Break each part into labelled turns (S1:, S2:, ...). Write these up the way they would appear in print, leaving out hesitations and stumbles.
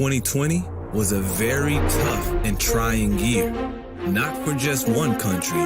S1: 2020 was a very tough and trying year, not for just one country,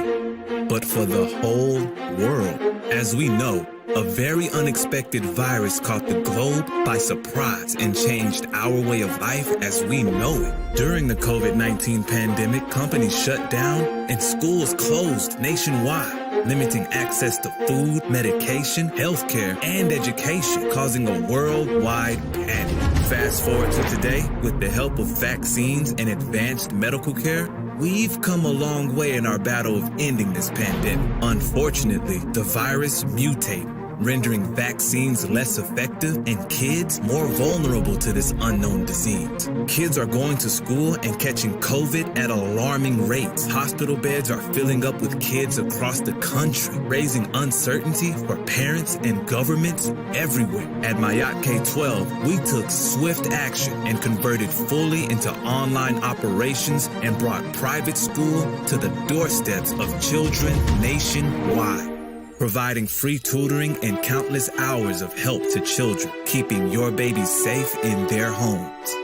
S1: but for the whole world. As we know, a very unexpected virus caught the globe by surprise and changed our way of life as we know it. During the COVID-19 pandemic, companies shut down and schools closed nationwide, limiting access to food, medication, healthcare, and education, causing a worldwide panic. Fast forward to today, with the help of vaccines and advanced medical care, we've come a long way in our battle of ending this pandemic. Unfortunately, the virus mutated, rendering vaccines less effective and kids more vulnerable to this unknown disease. Kids are going to school and catching COVID at alarming rates. Hospital beds are filling up with kids across the country, raising uncertainty for parents and governments everywhere. At Mayat K-12, we took swift action and converted fully into online operations and brought private school to the doorsteps of children nationwide, providing free tutoring and countless hours of help to children, keeping your babies safe in their homes.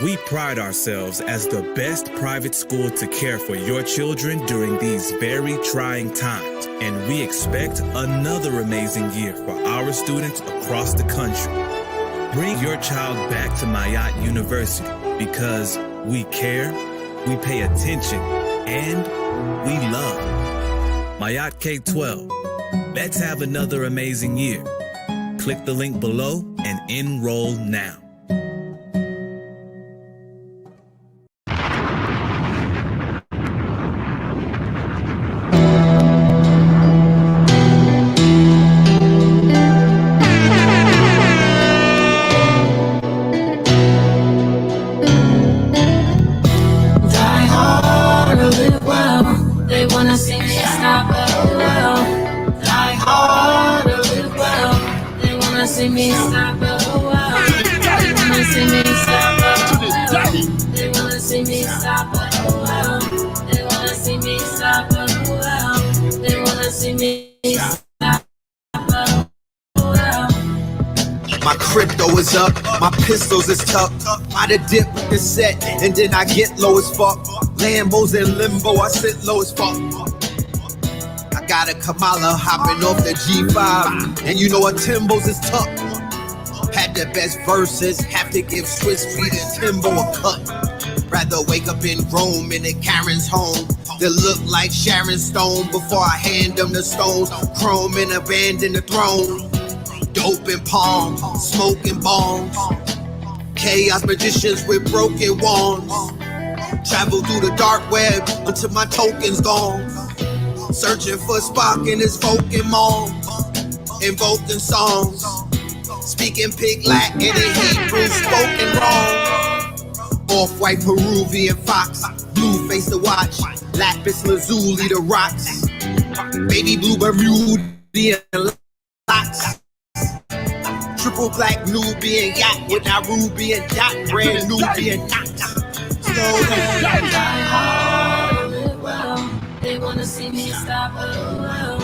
S1: We pride ourselves as the best private school to care for your children during these very trying times, and we expect another amazing year for our students across the country. Bring your child back to Mayat University because we care, we pay attention, and we love. Mayat K-12. Let's have another amazing year. Click the link below and enroll now.
S2: Die hard or live well. They wanna see me stop, oh well. Die hard or live well. They wanna see me stop, oh well. They wanna see me stop, oh well. They wanna see me stop, oh well. They wanna see me stop, oh well. They wanna see me stop, oh well.
S3: My crypto is up, my pistols is tucked. I the dip with the set, and then I get low as fuck. Lambos in limbo, I sit low as fuck. I got a Kamala hopping off the G5, and you know a Timbo's is tough. Had the best verses, have to give Swiss Beat and Timbo a cut. Rather wake up in Rome in a Karen's home that look like Sharon Stone before I hand them the stones. Chrome and abandon the throne. Dope and palm, smoking bombs. Chaos magicians with broken wands. Travel through the dark web until my token's gone. Searching for Spock in his Pokemon. Invoking songs. Speaking pig Latin and Hebrew spoken wrong. Off-white Peruvian fox. Blue face to watch. Lapis lazuli the rocks. Baby blue Bermudian locks. Triple black Nubian yacht with Nairobian dot. Brand Nubian knot. Slow down.
S2: Die hard or live well. They wanna see me stop, oh well.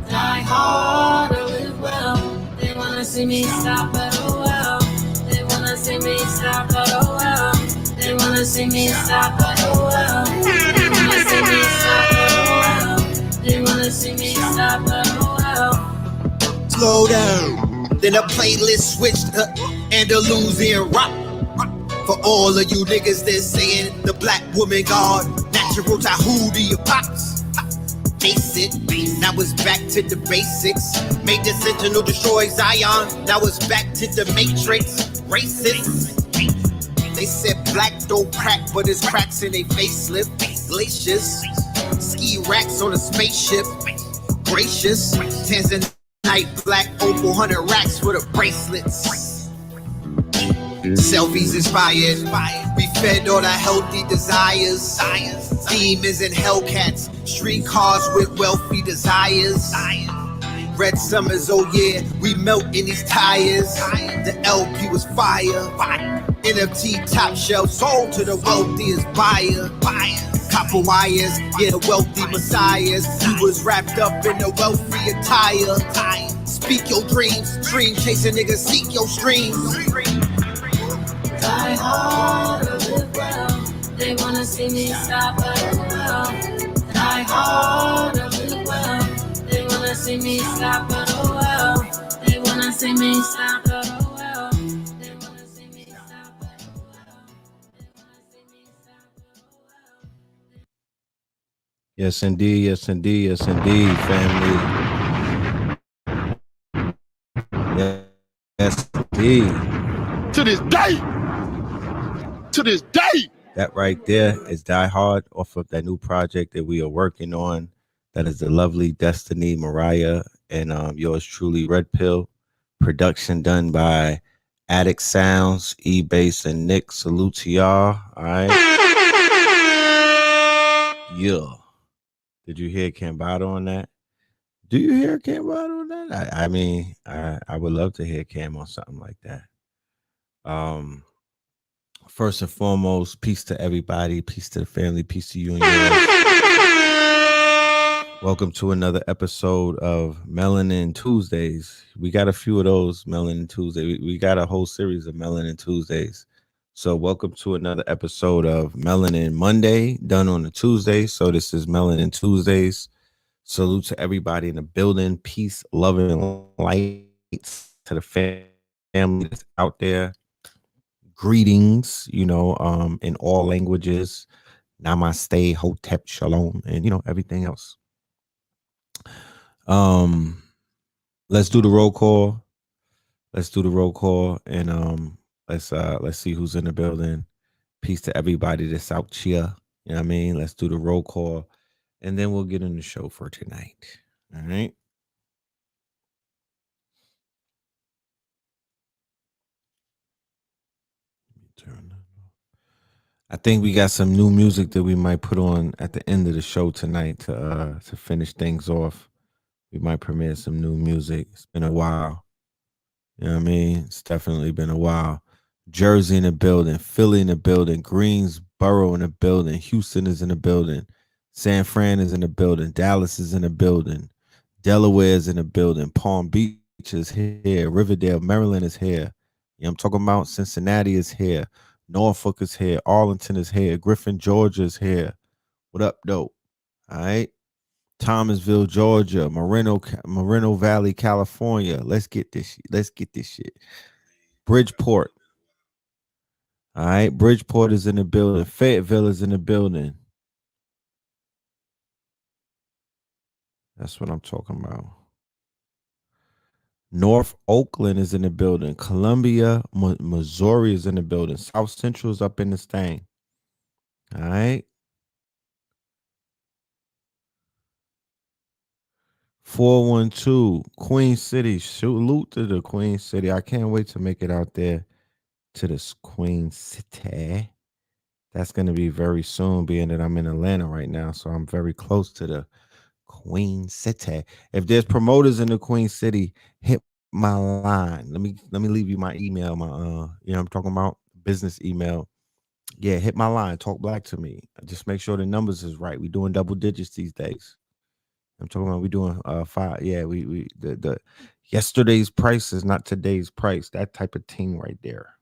S2: Die hard or live well. They wanna see me stop, oh well. They wanna see me stop, oh well. They wanna see me stop, oh well. They wanna see me stop, oh well. They wanna see me stop, oh well.
S3: Slow down. Then the playlist switched to Andalusian rock. For all of you niggas that saying the black woman god, natural Tahuti your pops. Face it, now it's back to the basics. Made the Sentinel destroy Zion, now it's back to the Matrix. Racist. They said black don't crack, but it's cracks in they facelift. Glaciers, ski racks on a spaceship. Gracious, Tanzanite black opal 100 racks for the bracelets. Selfies inspired, we fed all our healthy desires. Demons and Hellcats, street cars with wealthy desires. Red summers, oh yeah, we melt in these tires. The LP was fire. NFT top shelf sold to the wealthiest buyer. Copper wires, yeah, the wealthy messiahs. He was wrapped up in the wealthy attire. Speak your dreams, dream chasing niggas, seek your streams.
S2: Die hard or live well. They wanna see me stop or do well. Die hard or live well. They wanna see me stop or do well. They wanna see me stop or do well. They wanna see me stop or do well. They wanna see me stop or do well.
S4: Yes, indeed. Yes, indeed. Yes, indeed, family. Yes, indeed.
S5: To this day. To this day.
S4: That right there is Die Hard off of that new project that we are working on. That is the lovely Destiny Mariah and yours truly, Red Pill. Production done by Addict Sounds, E-Bass, and Nick. Salute to y'all. All right. Yeah. Did you hear Cambado on that? Do you hear Cambado on that? I mean, I would love to hear Cam on something like that. First and foremost, peace to everybody, peace to the family, peace to you and yours. Welcome to another episode of Melanin Tuesdays. We got a few of those Melanin Tuesdays. We got a whole series of Melanin Tuesdays. So welcome to another episode of Melanin Monday, done on a Tuesday. So this is Melanin Tuesdays. Salute to everybody in the building. Peace, love, and lights to the family that's out there. Greetings, in all languages. Namaste, Hotep, Shalom, and everything else. Let's do the roll call. And let's see who's in the building. Peace to everybody that's out here. You know what I mean? Let's do the roll call, and then we'll get in the show for tonight. All right. Turn that off. I think we got some new music that we might put on at the end of the show tonight to finish things off. We might premiere some new music. It's been a while. You know what I mean? It's definitely been a while. Jersey in the building, Philly in the building, Greensboro in the building, Houston is in the building, San Fran is in the building, Dallas is in the building, Delaware is in the building, Palm Beach is here, Riverdale, Maryland is here. You know I'm talking about? Cincinnati is here, Norfolk is here, Arlington is here, Griffin, Georgia is here. What up, dope? All right. Thomasville, Georgia, Moreno Valley, California. Let's get this shit. Bridgeport. All right. Bridgeport is in the building. Fayetteville is in the building. That's what I'm talking about. North Oakland is in the building. Columbia, Missouri is in the building. South Central is up in this thing. All right. 412 Queen City. Salute to the Queen City. I can't wait to make it out there to this Queen City. That's going to be very soon, being that I'm in Atlanta right now. So I'm very close to the Queen City. If there's promoters in the Queen City, hit my line. Let me leave you my email, I'm talking about business email. Yeah, hit my line. Talk black to me. Just make sure the numbers is right. We doing double digits these days. I'm talking about we doing 5. Yeah, we the yesterday's price is not today's price. That type of thing right there.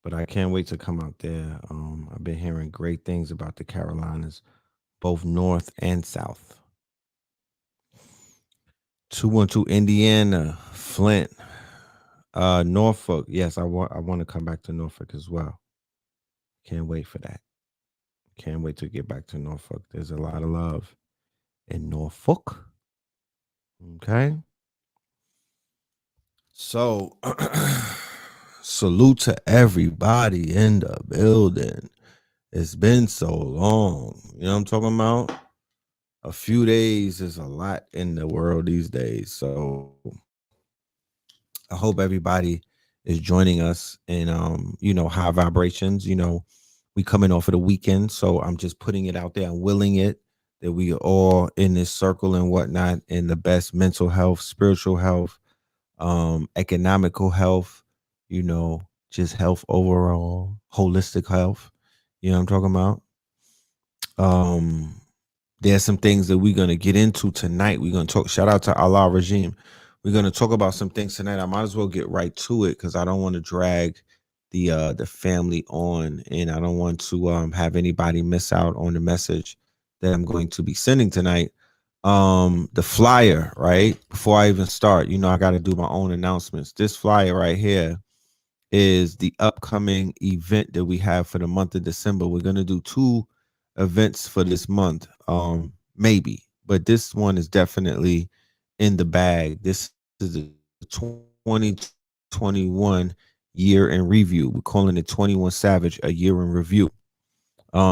S4: But I can't wait to come out there. I've been hearing great things about the Carolinas, both north and south. 212 Indiana, Flint, Norfolk. Yes, I want to come back to Norfolk as well. Can't wait for that. Can't wait to get back to Norfolk. There's a lot of love in Norfolk. Okay. So salute to everybody in the building. It's been so long. You know what I'm talking about? A few days is a lot in the world these days. So I hope everybody is joining us in high vibrations. We coming off of the weekend, so I'm just putting it out there. I'm willing it that we are all in this circle and whatnot in the best mental health, spiritual health, economical health, just health overall, holistic health. You know what I'm talking about? There's some things that we're going to get into tonight. We're going to talk, shout out to Allah Regime. We're going to talk about some things tonight. I might as well get right to it because I don't want to drag the family on, and I don't want to have anybody miss out on the message that I'm going to be sending tonight. The flyer, right? Before I even start, I got to do my own announcements. This flyer right here is the upcoming event that we have for the month of December. We're gonna do two events for this month, maybe, but this one is definitely in the bag. This is the 2021 year in review. We're calling it 21 Savage, a year in review.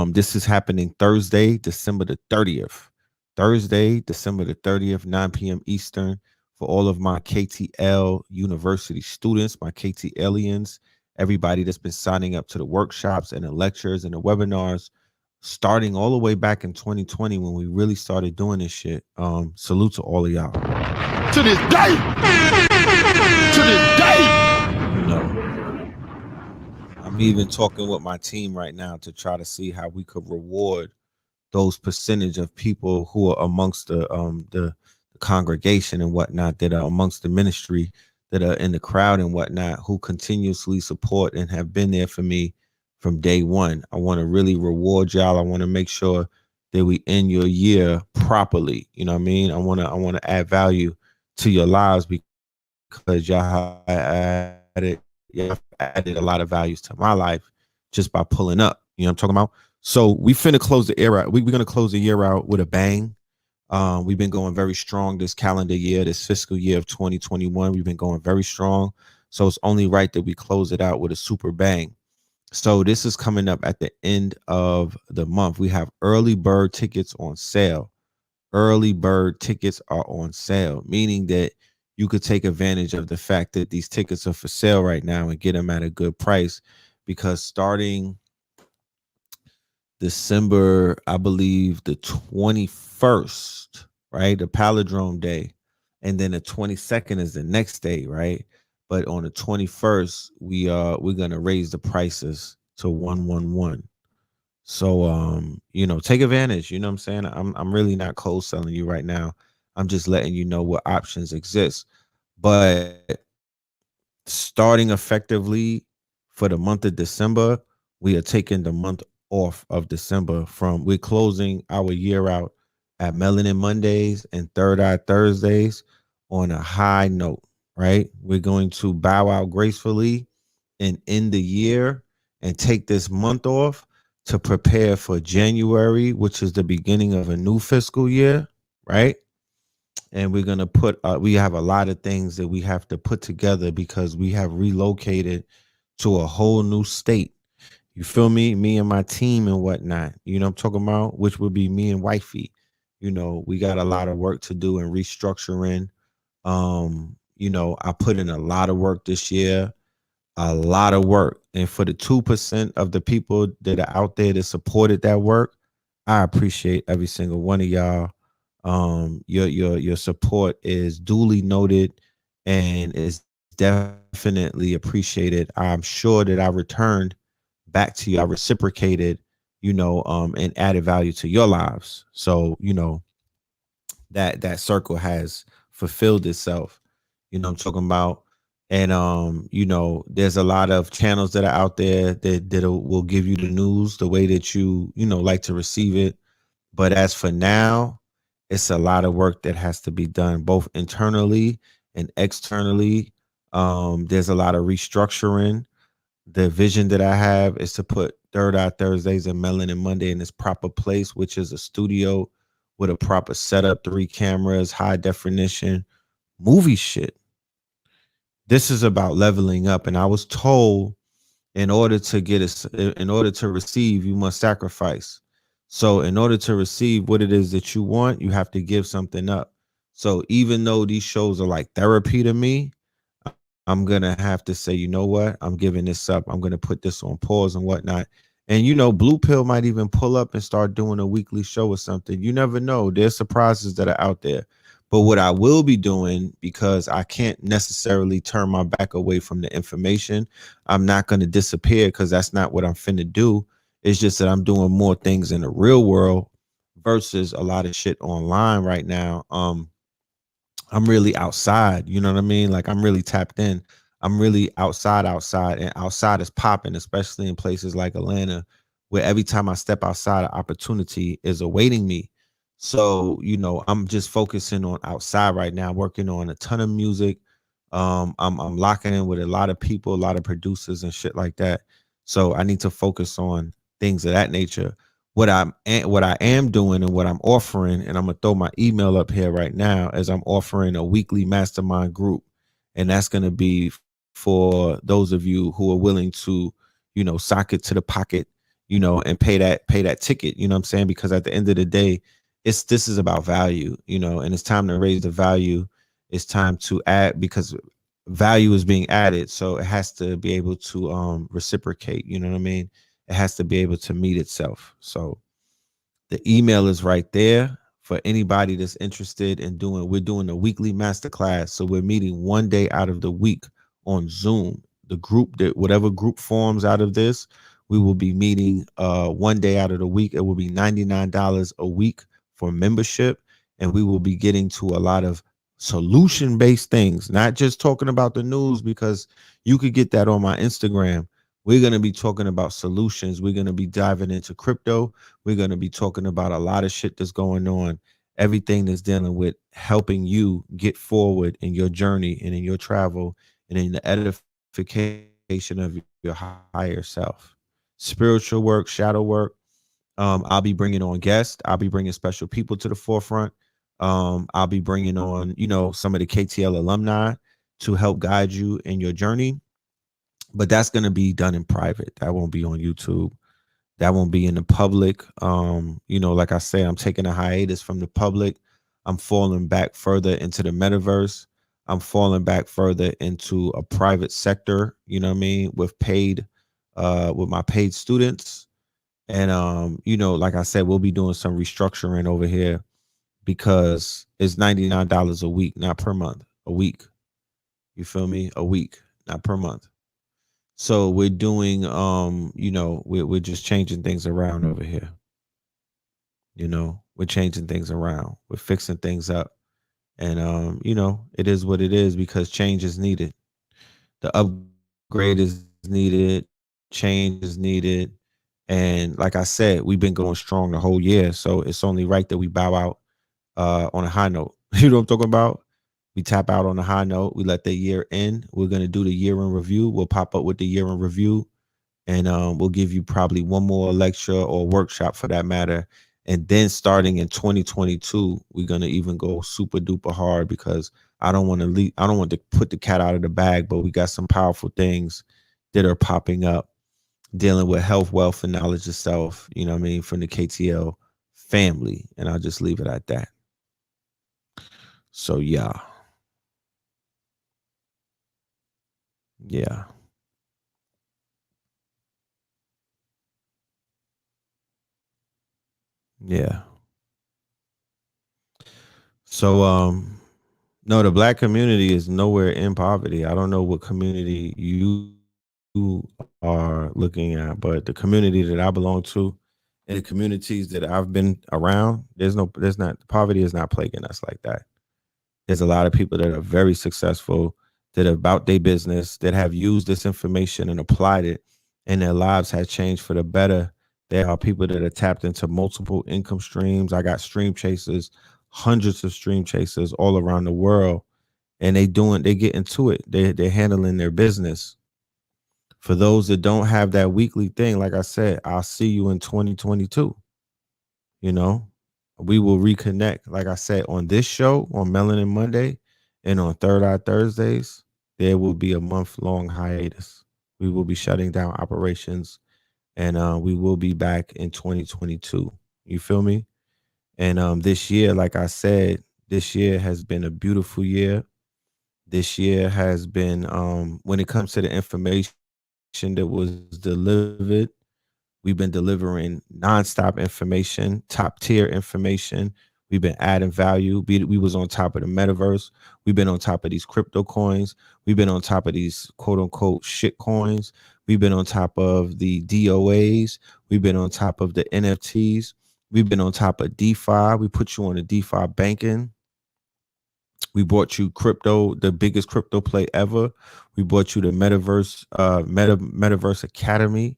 S4: This is happening Thursday, December the 30th. Thursday, December the 30th, 9 p.m. Eastern, for all of my KTL University students, my KTLians, everybody that's been signing up to the workshops and the lectures and the webinars, starting all the way back in 2020 when we really started doing this shit. Salute to all of y'all.
S5: To this day. To this day.
S4: You know, I'm even talking with my team right now to try to see how we could reward those percentage of people who are amongst the congregation and whatnot, that are amongst the ministry, that are in the crowd and whatnot, who continuously support and have been there for me from day one. I want to really reward y'all. I want to make sure that we end your year properly. You know what I mean? I want to add value to your lives, because y'all have added a lot of values to my life just by pulling up. You know what I'm talking about? So we finna close the year out. We're gonna close the year out with a bang. We've been going very strong this calendar year, this fiscal year of 2021. We've been going very strong. So it's only right that we close it out with a super bang. So this is coming up at the end of the month. We have early bird tickets on sale. Early bird tickets are on sale, meaning that you could take advantage of the fact that these tickets are for sale right now and get them at a good price, because starting December, I believe the 21st, right? The Palindrome Day. And then the 22nd is the next day, right? But on the 21st, we're gonna raise the prices to 111. So take advantage. You know what I'm saying? I'm really not cold selling you right now. I'm just letting you know what options exist. But starting effectively for the month of December, we are taking the month off of December. We're closing our year out at Melanin Mondays and Third Eye Thursdays on a high note, right? We're going to bow out gracefully and end the year and take this month off to prepare for January, which is the beginning of a new fiscal year, right? And we're going to we have a lot of things that we have to put together because we have relocated to a whole new state. You feel me? Me and my team and whatnot, I'm talking about, which would be me and wifey. We got a lot of work to do in restructuring. I put in a lot of work this year, a lot of work. And for the 2% of the people that are out there that supported that work, I appreciate every single one of y'all. Your support is duly noted and is definitely appreciated. I'm sure that I returned back to you. I reciprocated, and added value to your lives. So, that circle has fulfilled itself. I'm talking about. And there's a lot of channels that are out there that will give you the news the way that you like to receive it. But as for now, it's a lot of work that has to be done, both internally and externally. There's a lot of restructuring. The vision that I have is to put Third Eye Thursdays and Melanin Monday in its proper place, which is a studio with a proper setup, 3 cameras, high definition, movie shit. This is about leveling up. And I was told in order to receive, you must sacrifice. So in order to receive what it is that you want, you have to give something up. So even though these shows are like therapy to me, I'm going to have to say, you know what? I'm giving this up. I'm going to put this on pause and whatnot. And, Blue Pill might even pull up and start doing a weekly show or something. You never know. There's surprises that are out there. But what I will be doing, because I can't necessarily turn my back away from the information, I'm not going to disappear, because that's not what I'm finna do. It's just that I'm doing more things in the real world versus a lot of shit online right now. I'm really outside, you know what I mean? Like, I'm really tapped in. I'm really outside, and outside is popping, especially in places like Atlanta, where every time I step outside, an opportunity is awaiting me. So, I'm just focusing on outside right now, working on a ton of music. I'm locking in with a lot of people, a lot of producers and shit like that. So I need to focus on things of that nature. What I am doing and what I'm offering, and I'm gonna throw my email up here right now, as I'm offering a weekly mastermind group, and that's gonna be for those of you who are willing to, sock it to the pocket, and pay that ticket. You know what I'm saying? Because at the end of the day, this is about value, and it's time to raise the value. It's time to add, because value is being added, so it has to be able to reciprocate. You know what I mean? It has to be able to meet itself. So the email is right there for anybody that's interested in doing. We're doing a weekly masterclass, so we're meeting one day out of the week on Zoom. The group, that whatever group forms out of this, we will be meeting one day out of the week. It will be $99 a week for membership, and we will be getting to a lot of solution based things, not just talking about the news, because you could get that on my Instagram. We're going to be talking about solutions. We're going to be diving into crypto. We're going to be talking about a lot of shit that's going on, everything that's dealing with helping you get forward in your journey and in your travel and in the edification of your higher self. Spiritual work, shadow work. I'll be bringing on guests. I'll be bringing special people to the forefront. I'll be bringing on, some of the KTL alumni to help guide you in your journey. But that's going to be done in private. That won't be on YouTube. That won't be in the public. Like I say, I'm taking a hiatus from the public. I'm falling back further into the metaverse. I'm falling back further into a private sector, you know what I mean, with my paid students. And like I said, we'll be doing some restructuring over here, because it's $99 a week, not per month, a week. You feel me? A week, not per month. So we're doing, we're just changing things around over here. We're changing things around. We're fixing things up. And, it is what it is, because change is needed. The upgrade is needed. Change is needed. And like I said, we've been going strong the whole year. So it's only right that we bow out on a high note. You know what I'm talking about? We tap out on a high note. We let the year end. We're going to do the year in review. We'll pop up with the year in review, and we'll give you probably one more lecture or workshop for that matter. And then starting in 2022, we're going to even go super duper hard, because I don't want to put the cat out of the bag, but we got some powerful things that are popping up dealing with health, wealth, and knowledge of self, you know what I mean, from the KTL family. And I'll just leave it at that. So yeah. Yeah. Yeah. So no, the black community is nowhere in poverty. I don't know what community you are looking at, but the community that I belong to and the communities that I've been around, there's not, poverty is not plaguing us like that. There's a lot of people that are very successful, that are about their business, that have used this information and applied it, and their lives have changed for the better. There are people that are tapped into multiple income streams. I got stream chasers, hundreds of stream chasers all around the world, and they get into it. They're handling their business. For those that don't have that weekly thing, like I said, I'll see you in 2022. You know, we will reconnect, like I said, on this show on Melanin Monday, and on Third Eye Thursdays. There will be a month-long hiatus. We will be shutting down operations, and we will be back in 2022. You feel me? And this year, like I said, this year has been a beautiful year. This year has been, when it comes to the information that was delivered, we've been delivering nonstop information, top tier information. We've been adding value. We was on top of the metaverse. We've been on top of these crypto coins. We've been on top of these quote unquote shit coins. We've been on top of the DOAs. We've been on top of the NFTs. We've been on top of DeFi. We put you on the DeFi banking. We brought you crypto, the biggest crypto play ever. We brought you the Metaverse Academy.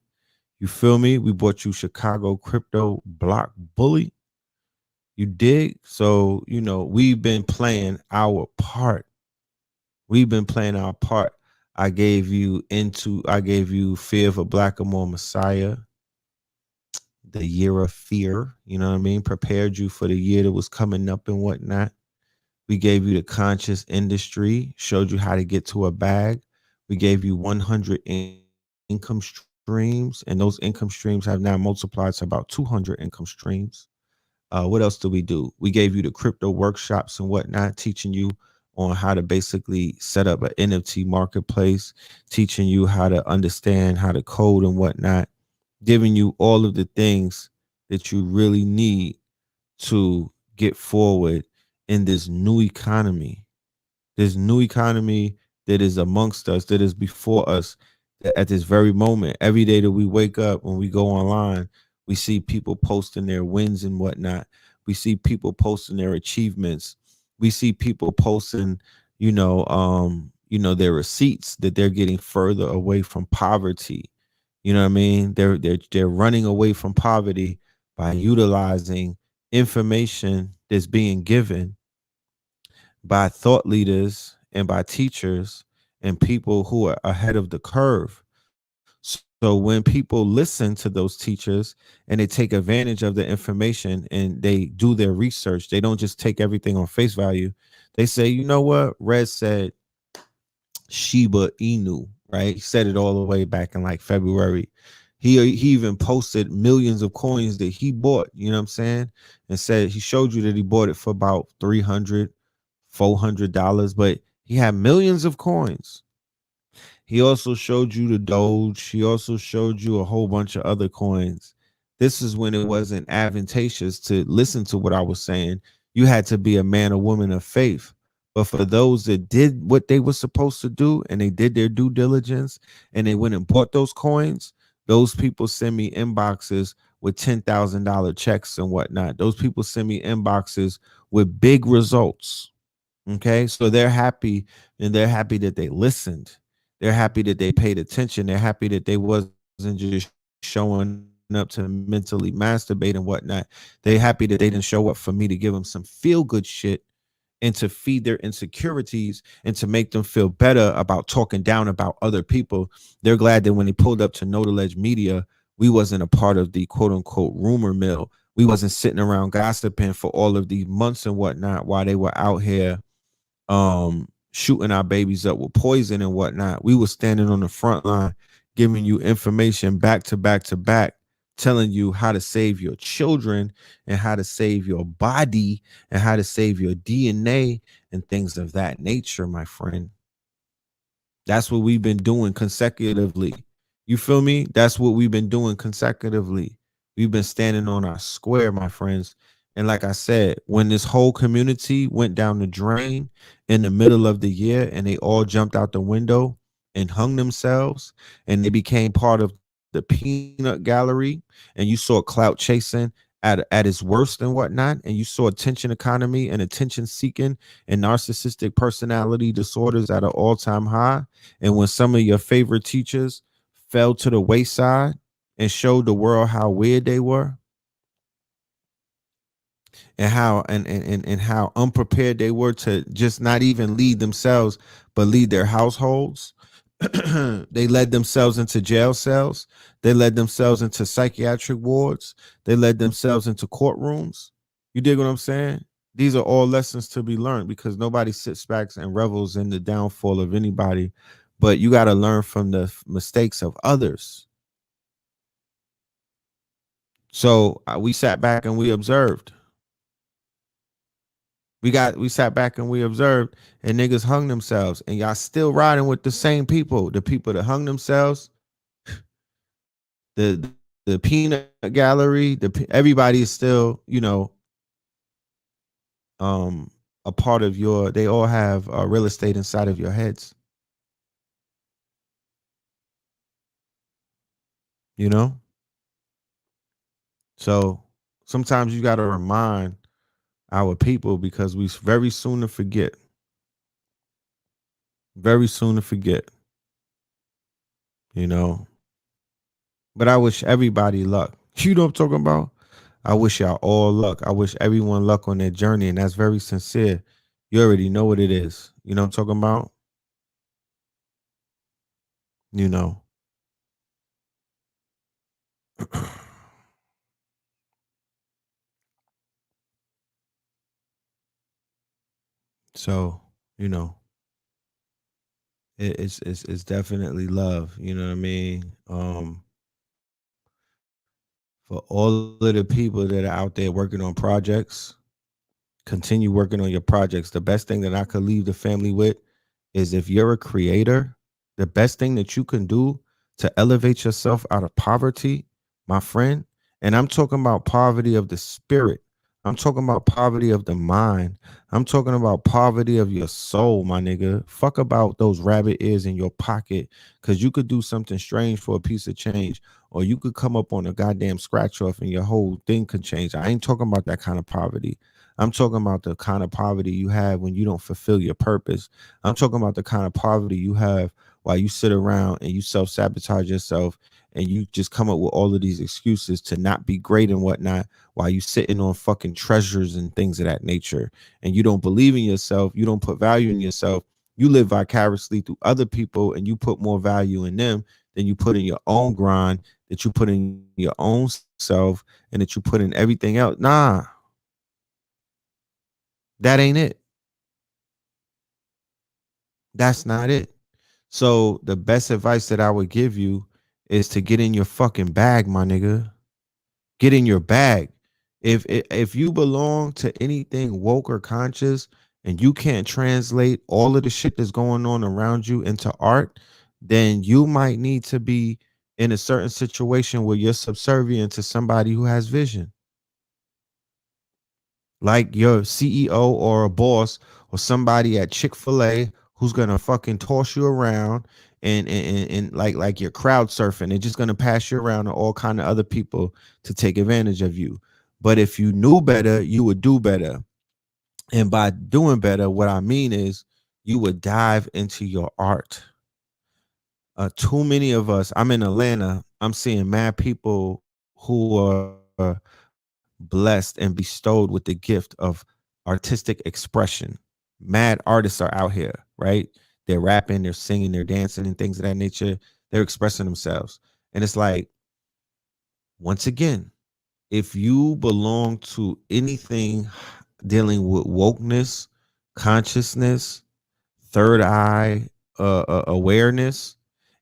S4: You feel me? We brought you Chicago Crypto Block Bully. You dig? So, we've been playing our part. We've been playing our part. I gave you Fear of a Blackamoor Messiah, the year of fear. You know what I mean? Prepared you for the year that was coming up and whatnot. We gave you the conscious industry, showed you how to get to a bag. We gave you 100 income streams, and those income streams have now multiplied to about 200 income streams. What else do we do? We gave you the crypto workshops and whatnot, teaching you on how to basically set up an NFT marketplace, teaching you how to understand how to code and whatnot, giving you all of the things that you really need to get forward in this new economy that is amongst us, that is before us, that at this very moment. Every day that we wake up, when we go online, we see people posting their wins and whatnot. We see people posting their achievements. We see people posting, their receipts that they're getting further away from poverty. You know what I mean? They're running away from poverty by utilizing information that's being given by thought leaders and by teachers and people who are ahead of the curve. So when people listen to those teachers and they take advantage of the information and they do their research, they don't just take everything on face value. They say, you know what? Red said Shiba Inu, right? He said it all the way back in like February. He even posted millions of coins that he bought, you know what I'm saying? And said he showed you that he bought it for about $400, but he had millions of coins. He also showed you the Doge. He also showed you a whole bunch of other coins. This is when it wasn't advantageous to listen to what I was saying. You had to be a man or woman of faith. But for those that did what they were supposed to do and they did their due diligence and they went and bought those coins, those people send me inboxes with $10,000 checks and whatnot. Those people send me inboxes with big results. Okay, so they're happy, and they're happy that they listened. They're happy that they paid attention. They're happy that they wasn't just showing up to mentally masturbate and whatnot. They happy that they didn't show up for me to give them some feel good shit and to feed their insecurities and to make them feel better about talking down about other people. They're glad that when they pulled up to Know the Ledge Media, we wasn't a part of the quote unquote rumor mill. We wasn't sitting around gossiping for all of these months and whatnot while they were out here shooting our babies up with poison and whatnot. We were standing on the front line giving you information back to back to back, telling you how to save your children and how to save your body and how to save your DNA and things of that nature, my friend. That's what we've been doing consecutively. You feel me? That's what we've been doing consecutively. We've been standing on our square, my friends. And like I said, when this whole community went down the drain in the middle of the year and they all jumped out the window and hung themselves and they became part of the peanut gallery, and you saw clout chasing at its worst and whatnot, and you saw attention economy and attention seeking and narcissistic personality disorders at an all-time high, and when some of your favorite teachers fell to the wayside and showed the world how weird they were and how unprepared they were to just not even lead themselves but lead their households. They led themselves into jail cells. They led themselves into psychiatric wards. They led themselves into courtrooms. You dig what I'm saying? These are all lessons to be learned because nobody sits back and revels in the downfall of anybody, but you got to learn from the mistakes of others. So we sat back and we observed. We sat back and we observed, and niggas hung themselves, and y'all still riding with the same people. The people that hung themselves, the peanut gallery, everybody is still, a part of your. They all have real estate inside of your heads. You know, so sometimes you got to remind our people because we very soon to forget. Very soon to forget, you know. But I wish everybody luck. You know what I'm talking about? I wish y'all all luck. I wish everyone luck on their journey, and that's very sincere. You already know what it is. You know what I'm talking about? You know. So, you know, it's definitely love. You know what I mean? For all of the people that are out there working on projects, continue working on your projects. The best thing that I could leave the family with is, if you're a creator, the best thing that you can do to elevate yourself out of poverty, my friend, and I'm talking about poverty of the spirit. I'm talking about poverty of the mind. I'm talking about poverty of your soul, my nigga. Fuck about those rabbit ears in your pocket, because you could do something strange for a piece of change, or you could come up on a goddamn scratch off and your whole thing could change. I ain't talking about that kind of poverty. I'm talking about the kind of poverty you have when you don't fulfill your purpose. I'm talking about the kind of poverty you have while you sit around and you self-sabotage yourself, and you just come up with all of these excuses to not be great and whatnot, while you sitting on fucking treasures and things of that nature. And you don't believe in yourself. You don't put value in yourself. You live vicariously through other people, and you put more value in them than you put in your own grind, that you put in your own self, and that you put in everything else. Nah, that ain't it. That's not it. So the best advice that I would give you is to get in your fucking bag, my nigga. Get in your bag. If you belong to anything woke or conscious, and you can't translate all of the shit that's going on around you into art, then you might need to be in a certain situation where you're subservient to somebody who has vision, like your CEO or a boss or somebody at Chick-fil-A, who's gonna fucking toss you around, and like you're crowd surfing. They're just gonna pass you around to all kind of other people to take advantage of you. But if you knew better, you would do better. And by doing better, what I mean is, you would dive into your art. Too many of us, I'm in Atlanta, I'm seeing mad people who are blessed and bestowed with the gift of artistic expression. Mad artists are out here, right? They're rapping, they're singing, they're dancing, and things of that nature. They're expressing themselves. And it's like, once again, if you belong to anything dealing with wokeness, consciousness, third eye awareness,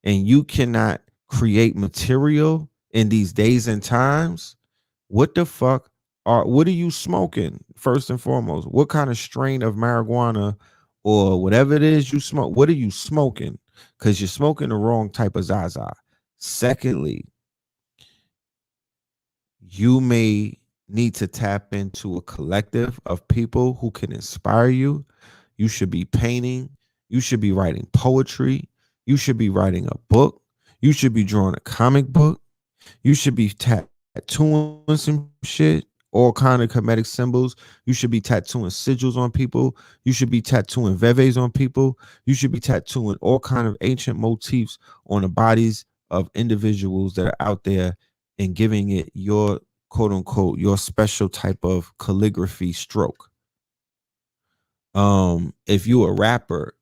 S4: and you cannot create material in these days and times, what the fuck what are you smoking? First and foremost, what kind of strain of marijuana or whatever it is you smoke, what are you smoking? Because you're smoking the wrong type of Zaza. Secondly, you may need to tap into a collective of people who can inspire you. You should be painting. You should be writing poetry. You should be writing a book. You should be drawing a comic book. You should be tattooing some shit, all kind of comedic symbols. You should be tattooing sigils on people. You should be tattooing veves on people. You should be tattooing all kind of ancient motifs on the bodies of individuals that are out there, and giving it your quote unquote your special type of calligraphy stroke. If you a rapper,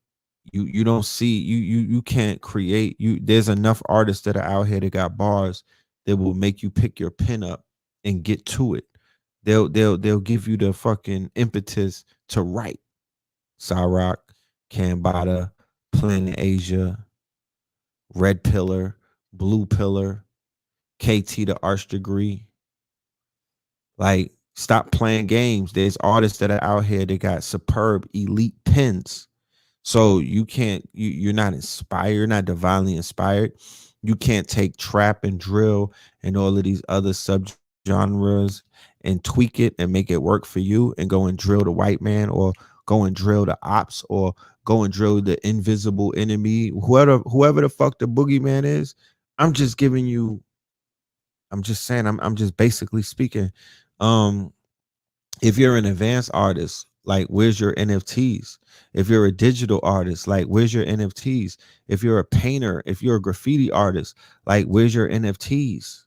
S4: you don't see, you can't create, you there's enough artists that are out here that got bars that will make you pick your pen up and get to it. They'll give you the fucking impetus to write. Cyrock, Cambada, Planet Asia, Red Pillar, Blue Pillar, KT the Arch Degree. Like, stop playing games. There's artists that are out here that got superb elite pens. So you can't, you're not inspired, not divinely inspired. You can't take trap and drill and all of these other subgenres and tweak it and make it work for you, and go and drill the white man, or go and drill the ops, or go and drill the invisible enemy, whoever the fuck the boogeyman is. I'm just giving you, I'm just saying, I'm just basically speaking. Um, if you're an advanced artist, Like, where's your NFTs? If you're a digital artist, like, where's your NFTs? If you're a painter, if you're a graffiti artist, like, where's your NFTs?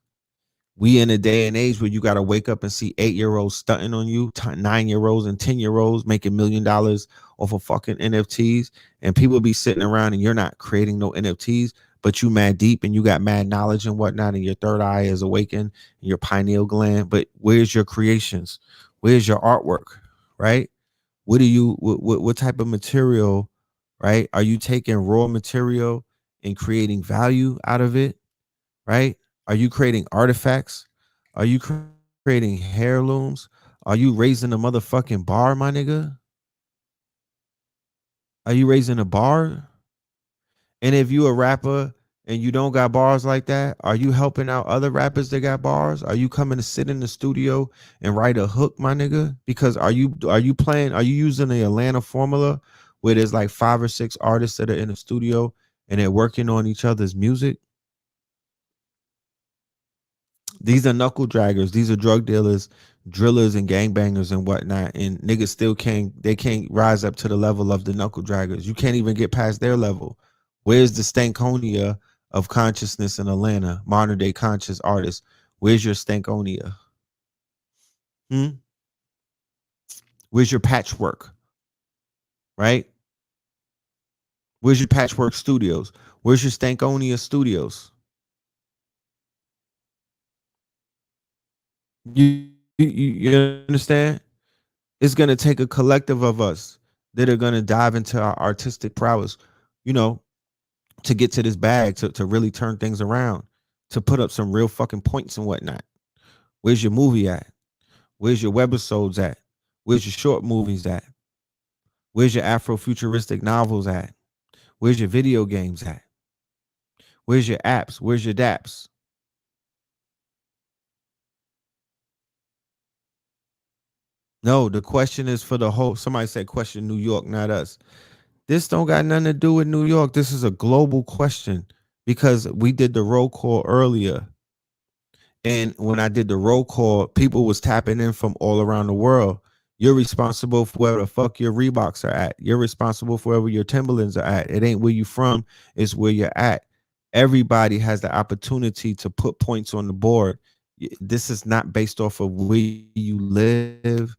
S4: We in a day and age where you got to wake up and see 8-year-olds stunting on you, 9-year-olds and 10-year-olds making $1 million off of fucking NFTs, and people be sitting around and you're not creating no NFTs, but you mad deep and you got mad knowledge and whatnot, and your third eye is awakened, and your pineal gland. But where's your creations? Where's your artwork? Right? What do you what type of material? Right? Are you taking raw material and creating value out of it? Right? Are you creating artifacts? Are you creating heirlooms? Are you raising a motherfucking bar, my nigga? Are you raising a bar? And if you a rapper and you don't got bars like that, are you helping out other rappers that got bars? Are you coming to sit in the studio and write a hook, my nigga? Because are you using the Atlanta formula where there's like 5 or 6 artists that are in the studio and they're working on each other's music? These are knuckle draggers. These are drug dealers, drillers, and gangbangers and whatnot. And niggas still can't rise up to the level of the knuckle draggers. You can't even get past their level. Where's the Stankonia of consciousness in Atlanta? Modern day conscious artists. Where's your Stankonia? Hmm? Where's your patchwork? Right? Where's your patchwork studios? Where's your Stankonia studios? You understand? It's going to take a collective of us that are going to dive into our artistic prowess, you know, to get to this bag, to really turn things around, to put up some real fucking points and whatnot. Where's your movie at? Where's your webisodes at? Where's your short movies at? Where's your Afrofuturistic novels at? Where's your video games at? Where's your apps? Where's your dapps? No, the question is for the whole. Somebody said question New York, not us. This don't got nothing to do with New York. This is a global question because we did the roll call earlier. And when I did the roll call, people was tapping in from all around the world. You're responsible for where the fuck your Reeboks are at. You're responsible for wherever your Timberlands are at. It ain't where you from, it's where you're at. Everybody has the opportunity to put points on the board. This is not based off of where you live.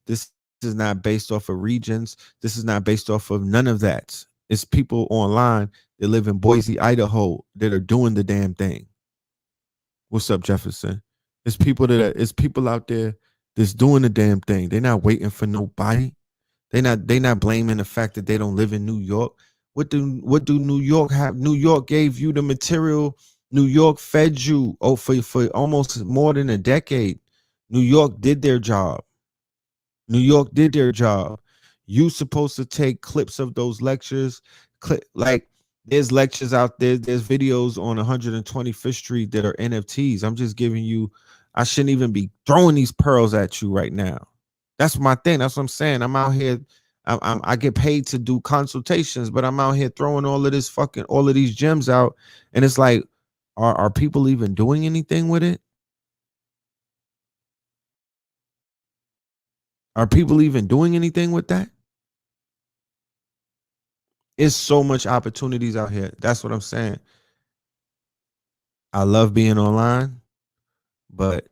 S4: This is not based off of regions. This is not based off of none of that. It's people online that live in Boise, Idaho that are doing the damn thing. What's up, Jefferson? It's people out there that's doing the damn thing. They're not waiting for nobody. They not blaming the fact that they don't live in New York. What do New York have? New York gave you the material. New York fed you for almost more than a decade. New York did their job. New York did their job. You supposed to take clips of those lectures. Like there's lectures out there. There's videos on 125th Street that are NFTs. I'm just giving you. I shouldn't even be throwing these pearls at you right now. That's my thing. That's what I'm saying. I'm out here. I get paid to do consultations, but I'm out here throwing all of these gems out, and it's like, are people even doing anything with it? Are people even doing anything with that? It's so much opportunities out here. That's what I'm saying. I love being online, but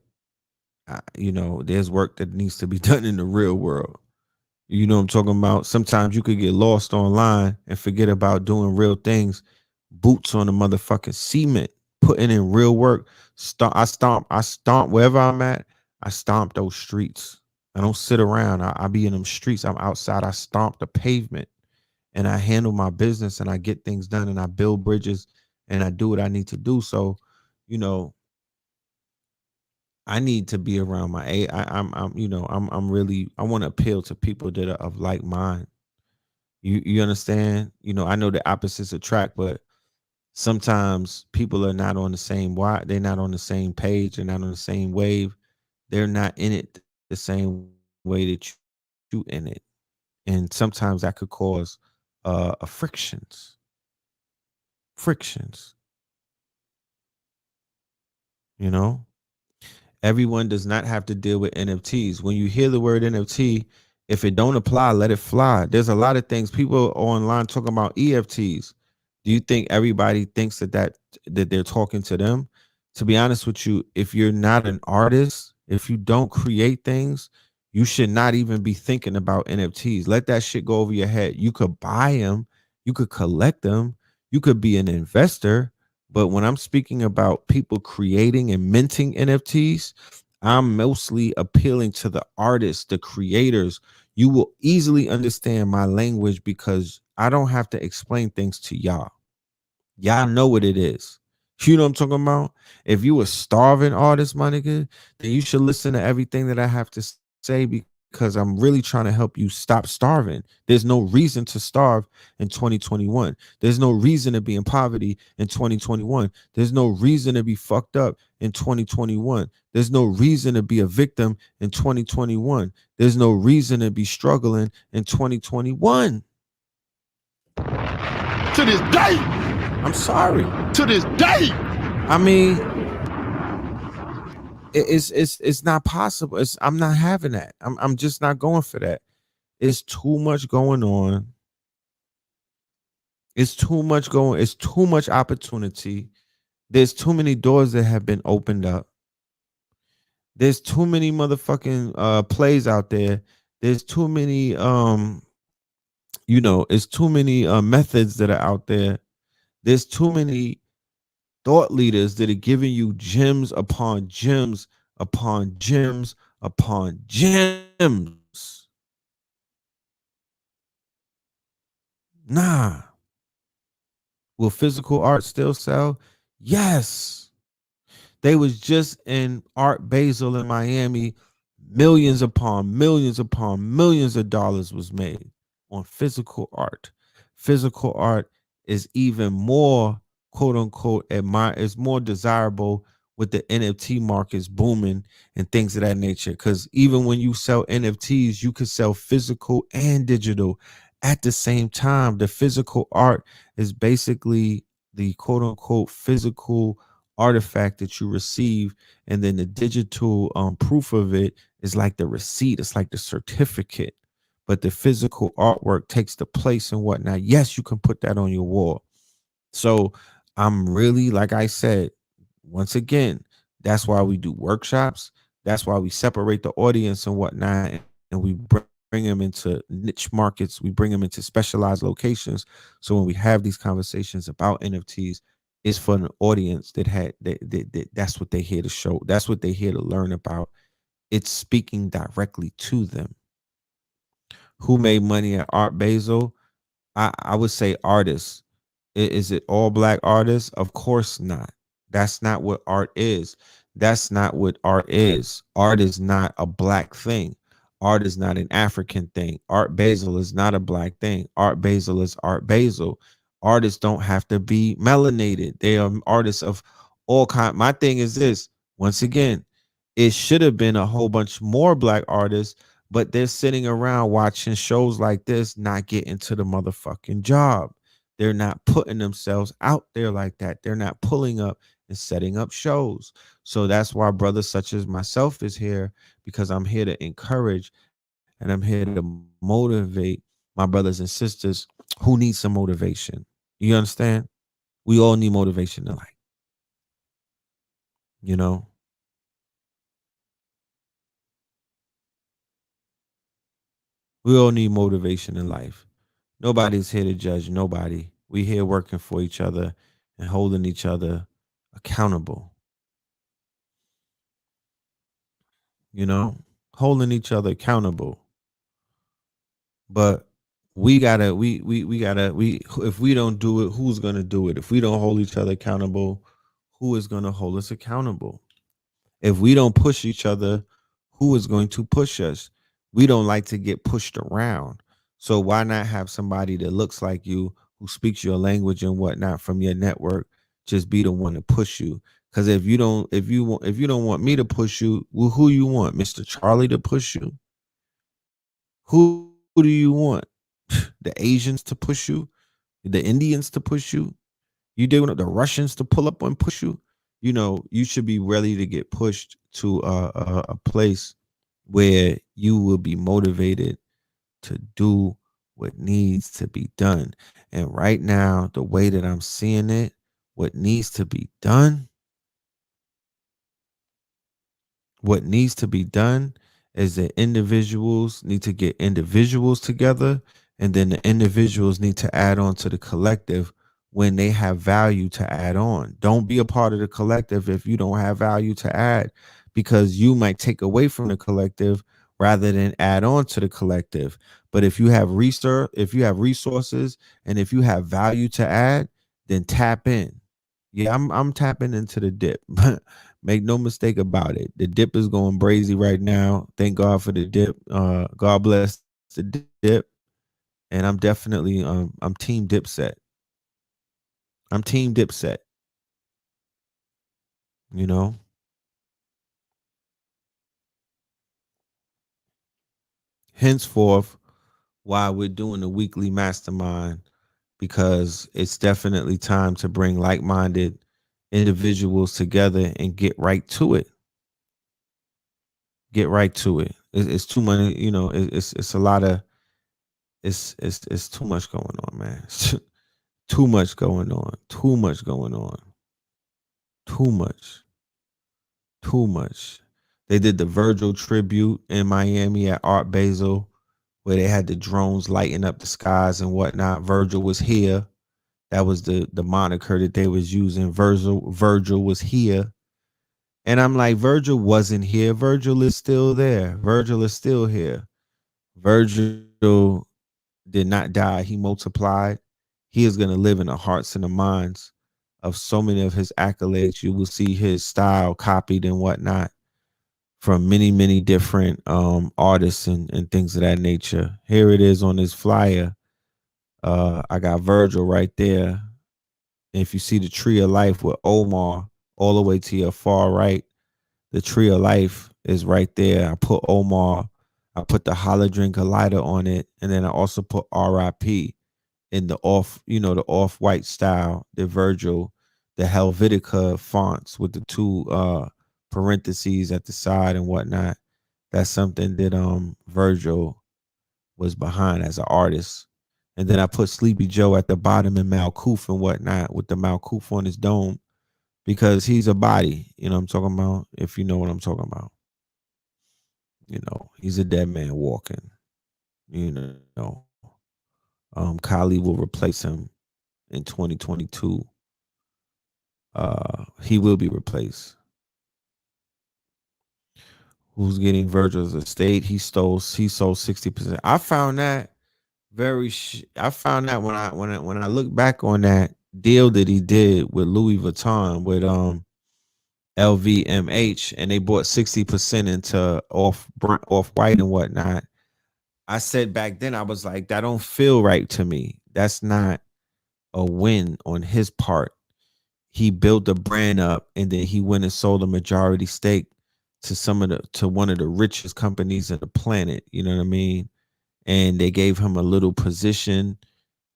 S4: there's work that needs to be done in the real world. You know what I'm talking about? Sometimes you could get lost online and forget about doing real things. Boots on the motherfucking cement, putting in real work. I stomp wherever I'm at. I stomp those streets. I don't sit around. I be in them streets. I'm outside. I stomp the pavement and I handle my business and I get things done and I build bridges and I do what I need to do. So, you know, I need to be around my a I'm really I want to appeal to people that are of like mind. You understand? I know the opposites attract, but sometimes people are not on the same they're not on the same page, they're not on the same wave, they're not in it the same way that you in it. And sometimes that could cause a frictions, you know? Everyone does not have to deal with NFTs. When you hear the word NFT, If it don't apply, let it fly. There's a lot of things people online talking about EFTs. Do you think everybody thinks that they're talking to them? To be honest with you, if you're not an artist, if you don't create things, you should not even be thinking about NFTs. Let that shit go over your head. You could buy them, you could collect them, you could be an investor. But when I'm speaking about people creating and minting NFTs, I'm mostly appealing to the artists, the creators. You will easily understand my language because I don't have to explain things to y'all. Y'all know what it is. You know what I'm talking about? If you a starving artist, my nigga, then you should listen to everything that I have to say because I'm really trying to help you stop starving. There's no reason to starve in 2021. There's no reason to be in poverty in 2021. There's no reason to be fucked up in 2021. There's no reason to be a victim in 2021. There's no reason to be struggling in 2021.
S5: To this day.
S4: I'm sorry.
S5: To this day.
S4: I mean, it's not possible. I'm not having that. I'm just not going for that. It's too much going on. It's too much going. It's too much opportunity. There's too many doors that have been opened up. There's too many motherfucking plays out there. There's too many it's too many methods that are out there. There's too many thought leaders that are giving you gems upon gems upon gems upon gems. Nah. Will physical art still sell? Yes. They was just in Art Basel in Miami. Millions upon millions of dollars was made on physical art. Physical art is even more quote unquote is more desirable with the NFT markets booming and things of that nature. Because even when you sell NFTs, you could sell physical and digital at the same time. The physical art is basically the quote unquote physical artifact that you receive, and then the digital proof of it is like the receipt. It's like the certificate, but the physical artwork takes the place and whatnot. Yes, you can put that on your wall. So I'm really, like I said, once again, that's why we do workshops. That's why we separate the audience and whatnot, and we bring them into niche markets. We bring them into specialized locations. So when we have these conversations about NFTs, it's for an audience that's what they here to show. That's what they here to learn about. It's speaking directly to them. Who made money at Art Basel? I would say artists. Is it all black artists? Of course not. That's not what art is. That's not what art is. Art is not a black thing. Art is not an African thing. Art Basel is not a black thing. Art Basel is Art Basel. Artists don't have to be melanated. They are artists of all kind. My thing is this. Once again, it should have been a whole bunch more black artists, but they're sitting around watching shows like this, not getting to the motherfucking job. They're not putting themselves out there like that. They're not pulling up and setting up shows. So that's why brothers such as myself is here, because I'm here to encourage and I'm here to motivate my brothers and sisters who need some motivation. You understand? We all need motivation in life. You know? We all need motivation in life. Nobody's here to judge nobody. We here working for each other and holding each other accountable. You know, holding each other accountable. But we gotta, we gotta, we if we don't do it, who's gonna do it? If we don't hold each other accountable, who is gonna hold us accountable? If we don't push each other, who is going to push us? We don't like to get pushed around. So why not have somebody that looks like you, who speaks your language and whatnot from your network, just be the one to push you? Because if you don't want me to push you, well, who you want? Mr. Charlie to push you? Who do you want? The Asians to push you? The Indians to push you? You do want the Russians to pull up and push you? You know, you should be ready to get pushed to a place where you will be motivated to do what needs to be done. And right now, the way that I'm seeing it, what needs to be done, what needs to be done is that individuals need to get individuals together, and then the individuals need to add on to the collective when they have value to add on. Don't be a part of the collective if you don't have value to add, because you might take away from the collective rather than add on to the collective. But if you have research, if you have resources, and if you have value to add, then tap in. Yeah, I'm tapping into the dip. Make no mistake about it. The dip is going crazy right now. Thank God for the dip. God bless the dip. And I'm definitely I'm team Dipset. I'm team Dipset. You know, henceforth, why we're doing the weekly mastermind, because it's definitely time to bring like-minded individuals together and get right to it. Get right to it. It's too many. You know, it's a lot of it's too much going on, man. Too much going on. Too much going on. Too much. Too much. They did the Virgil tribute in Miami at Art Basel, where they had the drones lighting up the skies and whatnot. Virgil was here. That was the moniker that they was using. Virgil was here. And I'm like, Virgil wasn't here. Virgil is still there. Virgil is still here. Virgil did not die. He multiplied. He is going to live in the hearts and the minds of so many of his accolades. You will see his style copied and whatnot from many, many different artists and things of that nature. Here it is on this flyer. I got Virgil right there. And if you see the tree of life with Omar all the way to your far right, the tree of life is right there. I put Omar, I put the halogen collider on it, and then I also put RIP in the off, the off-white style, the Virgil, the Helvetica fonts with the two parentheses at the side and whatnot. That's something that Virgil was behind as an artist. And then I put Sleepy Joe at the bottom and Malkoof and whatnot with the Malkoof on his dome, because he's a body. You know what I'm talking about? If you know what I'm talking about. He's a dead man walking. You know, Kali will replace him in 2022. He will be replaced. Who's getting Virgil's estate? He sold 60%. I found that I found that when I look back on that deal that he did with Louis Vuitton with LVMH, and they bought 60% into off white and whatnot. I said back then, I was like, that don't feel right to me. That's not a win on his part. He built the brand up, and then he went and sold a majority stake to one of the richest companies on the planet. You know what I mean? And they gave him a little position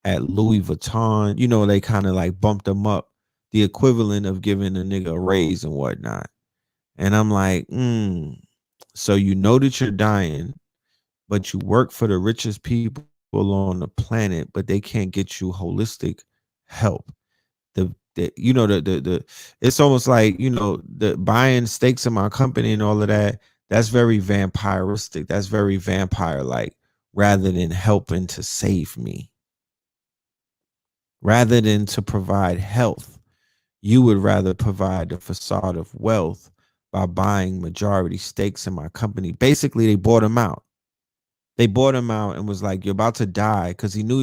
S4: at Louis Vuitton. They kind of like bumped him up, the equivalent of giving a nigga a raise and whatnot. And I'm like, so you know that you're dying, but you work for the richest people on the planet, but they can't get you holistic help. The it's almost like, the buying stakes in my company and all of that. That's very vampiristic. That's very vampire like, rather than helping to save me, rather than to provide health. You would rather provide the facade of wealth by buying majority stakes in my company. Basically, they bought him out. They bought him out and was like, "You're about to die," because he knew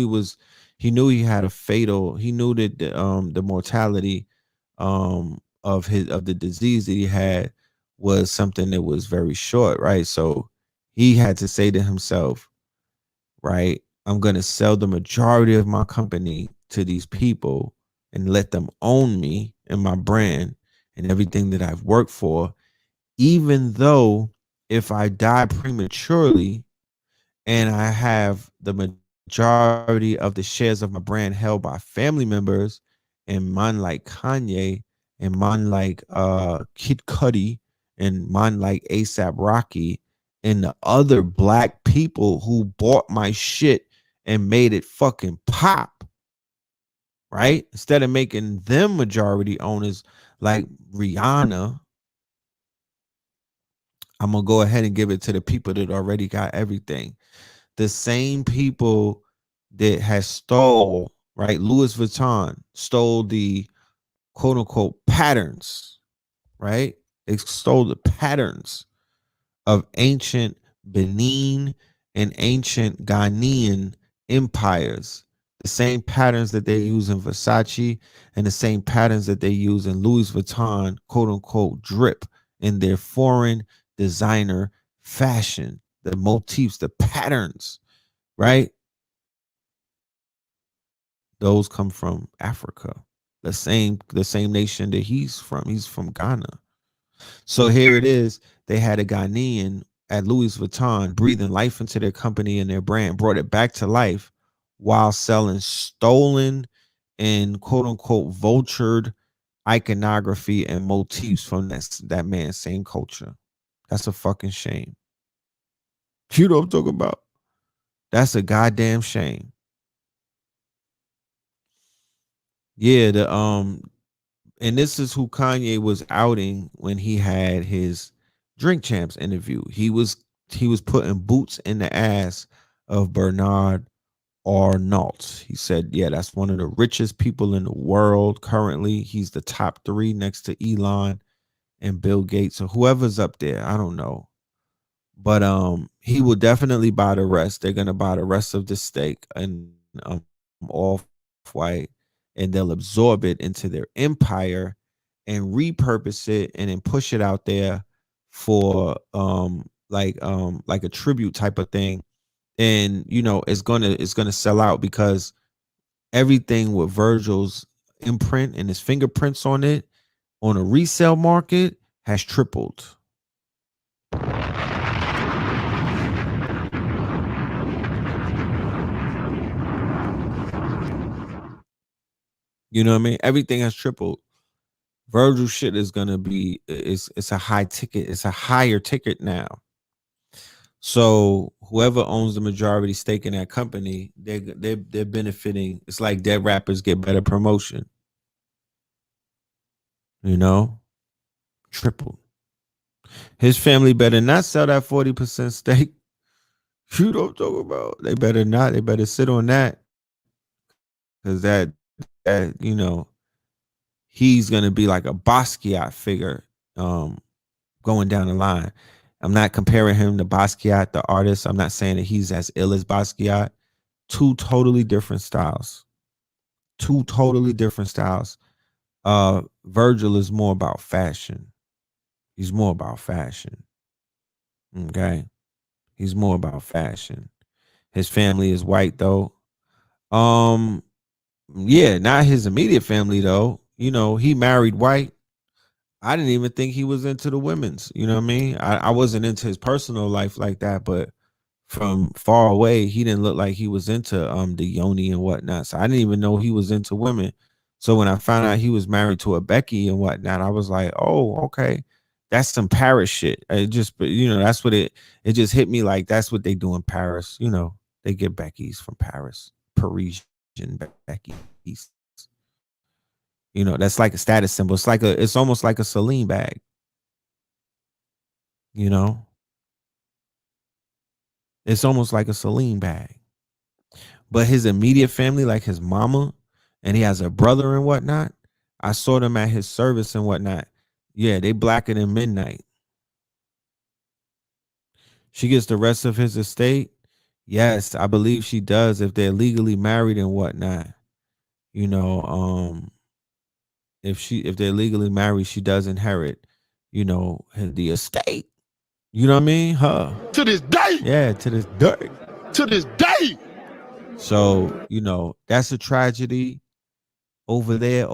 S4: he had a fatal. He knew that the mortality of the disease that he had was something that was very short, right? So he had to say to himself, right, I'm gonna sell the majority of my company to these people and let them own me and my brand and everything that I've worked for, even though if I die prematurely and I have the majority of the shares of my brand held by family members and man like Kanye and man like Kid Cudi and man like ASAP Rocky and the other black people who bought my shit and made it fucking pop, right? Instead of making them majority owners like Rihanna, I'm gonna go ahead and give it to the people that already got everything. The same people that has stole, right? Louis Vuitton stole the quote unquote patterns, right? They stole the patterns of ancient Benin and ancient Ghanaian empires. The same patterns that they use in Versace and the same patterns that they use in Louis Vuitton, quote unquote, drip in their foreign designer fashion. The motifs, the patterns, right? Those come from Africa. The same nation that he's from. He's from Ghana. So here it is. They had a Ghanaian at Louis Vuitton breathing life into their company and their brand, brought it back to life while selling stolen and quote unquote vultured iconography and motifs from that man's same culture. That's a fucking shame. You know what I'm talking about? That's a goddamn shame. Yeah, and this is who Kanye was outing when he had his Drink Champs interview. He was putting boots in the ass of Bernard Arnault. He said, "Yeah, that's one of the richest people in the world currently. He's the top 3 next to Elon and Bill Gates or whoever's up there. I don't know, but he will definitely buy the rest. They're gonna buy the rest of the stake and off white, and they'll absorb it into their empire and repurpose it and then push it out there for like a tribute type of thing. And it's gonna sell out because everything with Virgil's imprint and his fingerprints on it on a resale market has tripled. You know what I mean? Everything has tripled. Virgil shit is gonna be it's a high ticket. It's a higher ticket now. So whoever owns the majority stake in that company, they're benefiting. It's like dead rappers get better promotion. You know, triple. His family better not sell that 40% stake. You don't talk about. They better not. They better sit on that because that he's gonna be like a Basquiat figure going down the line. I'm not comparing him to Basquiat, the artist. I'm not saying that he's as ill as Basquiat. Two totally different styles. Two totally different styles. Virgil is more about fashion. He's more about fashion. Okay. He's more about fashion. His family is white though. Um, yeah, not his immediate family though. He married white. I didn't even think he was into the women's. You know what I mean? I wasn't into his personal life like that, but from far away, he didn't look like he was into the yoni and whatnot. So I didn't even know he was into women. So when I found out he was married to a Becky and whatnot, I was like, oh, okay. That's some Paris shit. It just, that's what it just hit me like that's what they do in Paris. They get Becky's from Paris, Parisian Becky's. That's like a status symbol. It's almost like a Celine bag, you know? It's almost like a Celine bag. But his immediate family, like his mama, and he has a brother and whatnot. I saw them at his service and whatnot. Yeah, they blacker than midnight. She gets the rest of his estate. Yes, I believe she does if they're legally married and whatnot. You know, if they're legally married, she does inherit, the estate. You know what I mean? Her.
S5: To this day.
S4: Yeah, to this day.
S5: To this day.
S4: So, that's a tragedy over there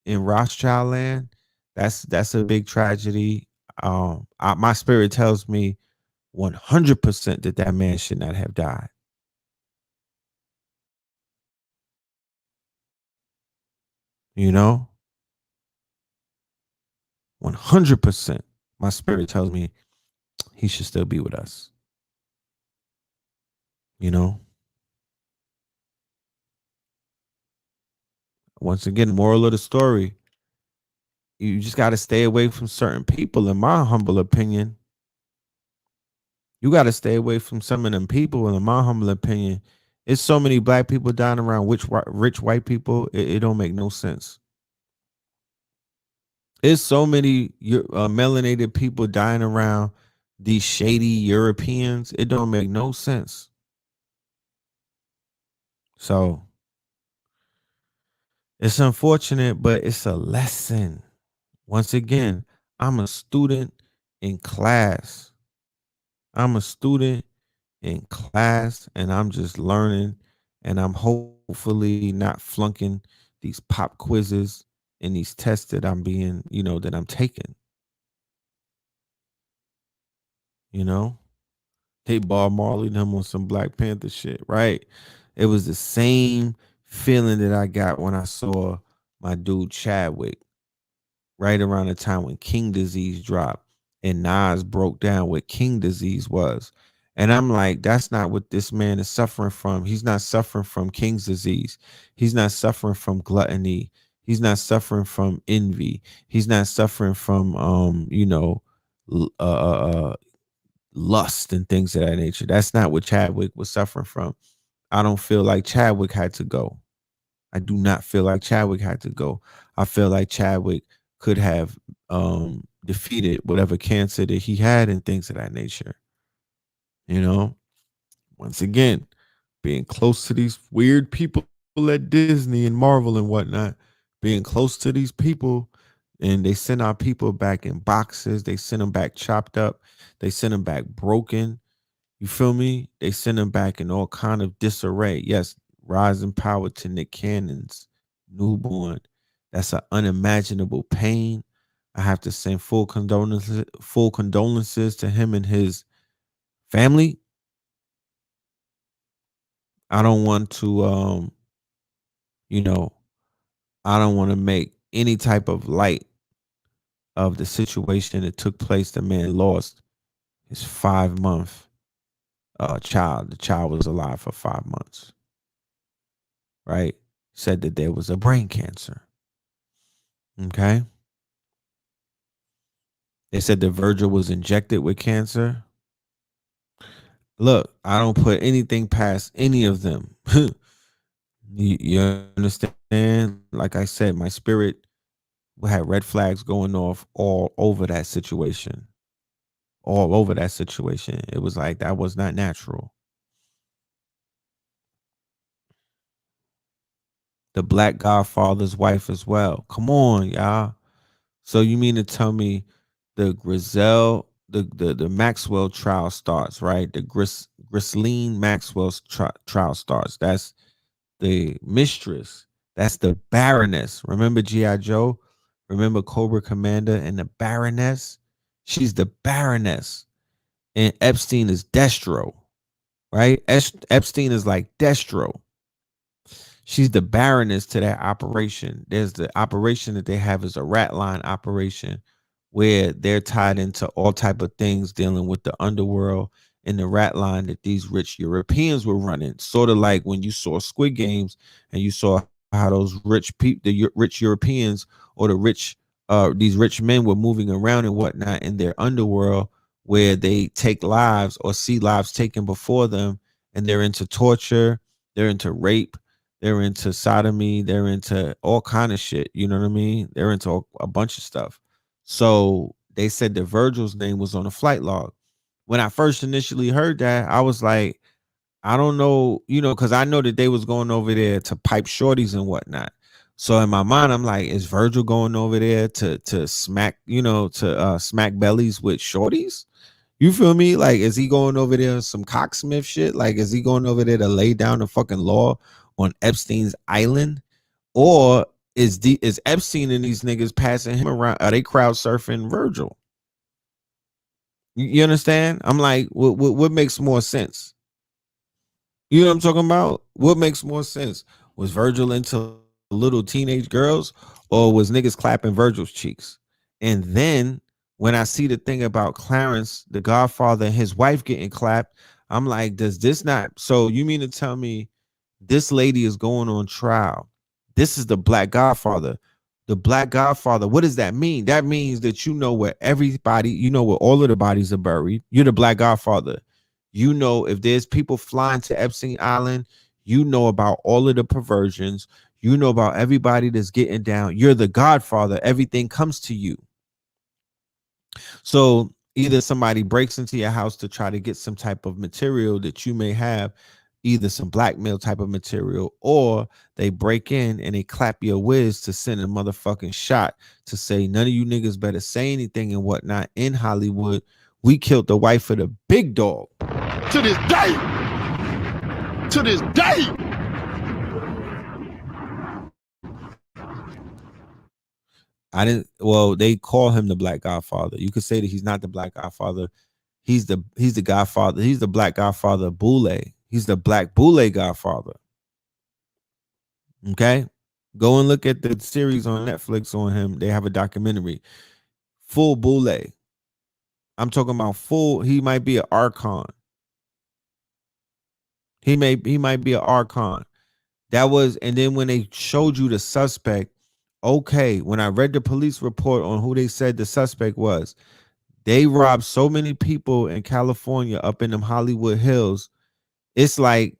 S4: in Rothschild land. That's a big tragedy. My spirit tells me 100% that man should not have died. You know, 100%. My spirit tells me he should still be with us. You know? Once again, moral of the story, you just got to stay away from certain people, in my humble opinion. You got to stay away from some of them people, in my humble opinion. It's so many black people dying around rich white people, it don't make no sense. It's so many melanated people dying around these shady Europeans. It don't make no sense. So it's unfortunate, but it's a lesson. Once again, I'm a student in class. I'm a student in class and I'm just learning and I'm hopefully not flunking these pop quizzes and these tests that I'm being, that I'm taking. You know, they Bob Marley them on some Black Panther shit, right? It was the same feeling that I got when I saw my dude Chadwick right around the time when King Disease dropped and Nas broke down what King Disease was. And I'm like, that's not what this man is suffering from. He's not suffering from King's disease. He's not suffering from gluttony. He's not suffering from envy. He's not suffering from lust and things of that nature. That's not what Chadwick was suffering from. I don't feel like Chadwick had to go. I do not feel like Chadwick had to go. I feel like Chadwick could have defeated whatever cancer that he had and things of that nature. You know, once again, being close to these weird people at Disney and Marvel and whatnot, being close to these people, and they send our people back in boxes. They send them back chopped up. They send them back broken. You feel me? They send them back in all kind of disarray. Yes, rising power to Nick Cannon's newborn. That's an unimaginable pain. I have to send full condolences to him and his family. I don't want to I don't want to make any type of light of the situation that took place. The man lost his 5-month child. The child was alive for 5 months. Right? Said that there was a brain cancer. Okay. They said that Virgil was injected with cancer. Look, I don't put anything past any of them. you understand? Like I said, my spirit had red flags going off all over that situation. All over that situation. It was like that was not natural. The Black Godfather's wife as well. Come on, y'all. So you mean to tell me the Grizel, the Maxwell trial starts, right? The Ghislaine Maxwell's trial starts. That's the mistress. That's the Baroness. Remember G.I. Joe? Remember Cobra Commander and the Baroness? She's the Baroness. And Epstein is Destro, right? Epstein is like Destro. She's the Baroness to that operation. There's the operation that they have is a rat line operation where they're tied into all type of things dealing with the underworld and the rat line that these rich Europeans were running. Sort of like when you saw Squid Games and you saw how those rich people, the rich Europeans or the rich, these rich men were moving around and whatnot in their underworld where they take lives or see lives taken before them, and they're into torture, they're into rape, they're into sodomy, they're into all kind of shit. You know what I mean? They're into a bunch of stuff. So they said that Virgil's name was on the flight log. When I first initially heard that, I was like, I don't know, because I know that they was going over there to pipe shorties and whatnot. So in my mind, I'm like, is Virgil going over there to smack, smack bellies with shorties? You feel me? Like, is he going over there on some cocksmith shit? Like, is he going over there to lay down the fucking law on Epstein's island? Or is Epstein and these niggas passing him around? Are they crowd surfing Virgil? You understand? I'm like, what makes more sense? You know what I'm talking about? What makes more sense? Was Virgil into little teenage girls, or was niggas clapping Virgil's cheeks? And then When I see the thing about Clarence, the Godfather, and his wife getting clapped, I'm like, does this not? So you mean to tell me this lady is going on trial? This is the Black Godfather. The Black Godfather. What does that mean? That means that you know where everybody, you know where all of the bodies are buried. You're the Black Godfather. You know if there's people flying to Epstein Island, you know about all of the perversions. You know about everybody that's getting down. You're the Godfather. Everything comes to you. So either somebody breaks into your house to try to get some type of material that you may have, either some blackmail type of material, or they break in and they clap your whiz to send a motherfucking shot to say none of you niggas better say anything and whatnot. In Hollywood, we killed the wife of the big dog.
S5: To this day. To this day.
S4: I didn't. Well, they call him the Black Godfather. You could say that he's not the Black Godfather. He's the Godfather. He's the Black Godfather Boule. He's the Black Boule Godfather. Okay, go and look at the series on Netflix on him. They have a documentary, full Boule. I'm talking about full. He might be an archon. He might be an archon. That was, and then when they showed you the suspect, okay, when I read the police report on who they said the suspect was, they robbed so many people in California up in them Hollywood Hills. It's like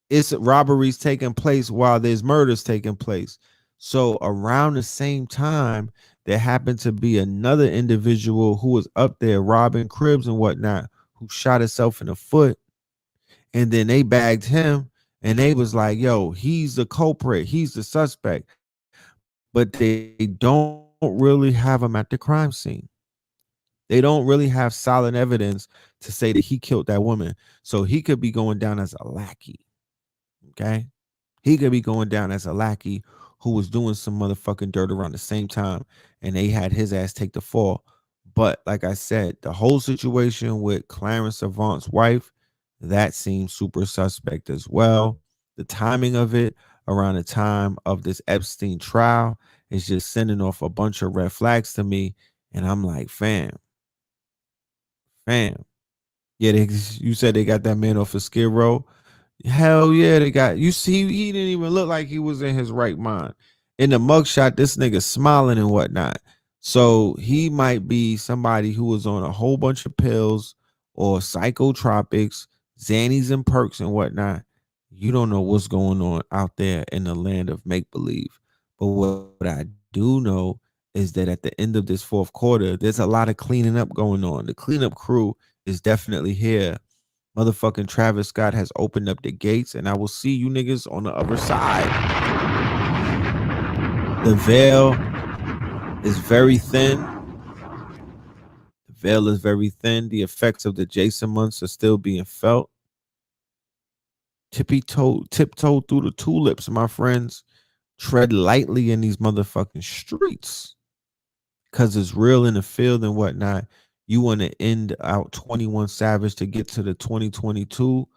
S4: it's robberies taking place while there's murders taking place. So around the same time, there happened to be another individual who was up there robbing cribs and whatnot, who shot himself in the foot. And then they bagged him and they was like, yo, he's the culprit, he's the suspect. But they don't really have him at the crime scene. They don't really have solid evidence to say that he killed that woman. So he could be going down as a lackey. Okay. He could be going down as a lackey who was doing some motherfucking dirt around the same time and they had his ass take the fall. But like I said, the whole situation with Clarence Avant's wife, that seems super suspect as well. The timing of it around the time of this Epstein trial is just sending off a bunch of red flags to me. And I'm like, fam. Yeah, you said they got that man off of Skid Row. Hell yeah, they got. You see, he didn't even look like he was in his right mind. In the mugshot, this nigga smiling and whatnot. So he might be somebody who was on a whole bunch of pills or psychotropics, Xannies and perks and whatnot. You don't know what's going on out there in the land of make believe. But what I do know is that at the end of this fourth quarter, there's a lot of cleaning up going on. The cleanup crew is definitely here. Motherfucking Travis Scott has opened up the gates, and I will see you niggas on the other side. The veil is very thin. The veil is very thin. The effects of the Jason months are still being felt. Tiptoe through the tulips, my friends. Tread lightly in these motherfucking streets. Because it's real in the field and whatnot. You want to end out 21 Savage to get to the 2022.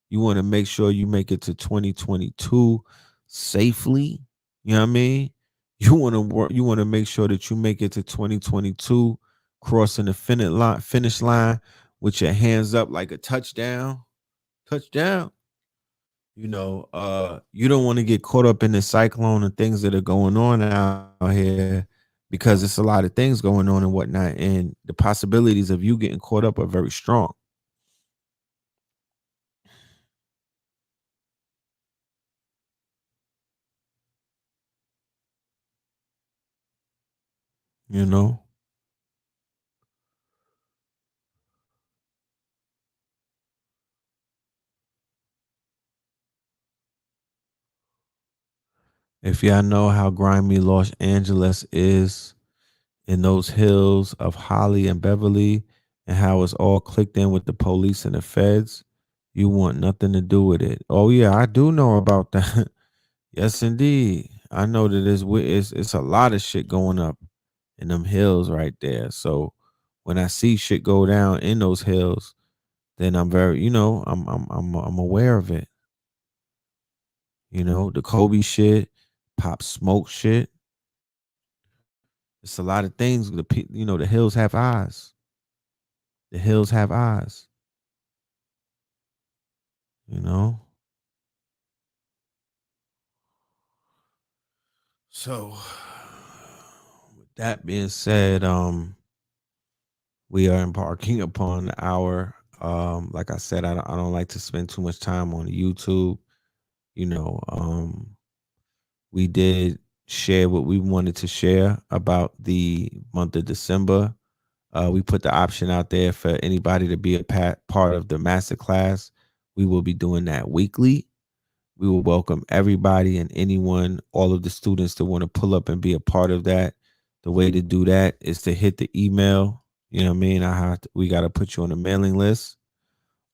S4: You want to make sure you make it to 2022 safely. You know what I mean? You want to work. You want to make sure that you make it to 2022 crossing the finish line with your hands up like a touchdown. Touchdown. You don't want to get caught up in the cyclone and things that are going on out here because it's a lot of things going on and whatnot, and the possibilities of you getting caught up are very strong. You know, if y'all know how grimy Los Angeles is in those hills of Holly and Beverly and how it's all clicked in with the police and the feds, you want nothing to do with it. Oh yeah, I do know about that. Yes, indeed. I know that it's a lot of shit going up in them hills right there. So when I see shit go down in those hills, then I'm very, I'm aware of it. The Kobe shit, Pop Smoke shit. It's a lot of things. The hills have eyes. The hills have eyes. You know. So, with that being said, we are embarking upon the hour. Like I said, I don't like to spend too much time on YouTube. You know, we did share what we wanted to share about the month of December. We put the option out there for anybody to be a part of the master class. We will be doing that weekly. We will welcome everybody and anyone, all of the students that want to pull up and be a part of that. The way to do that is to hit the email. You know what I mean? We got to put you on a mailing list.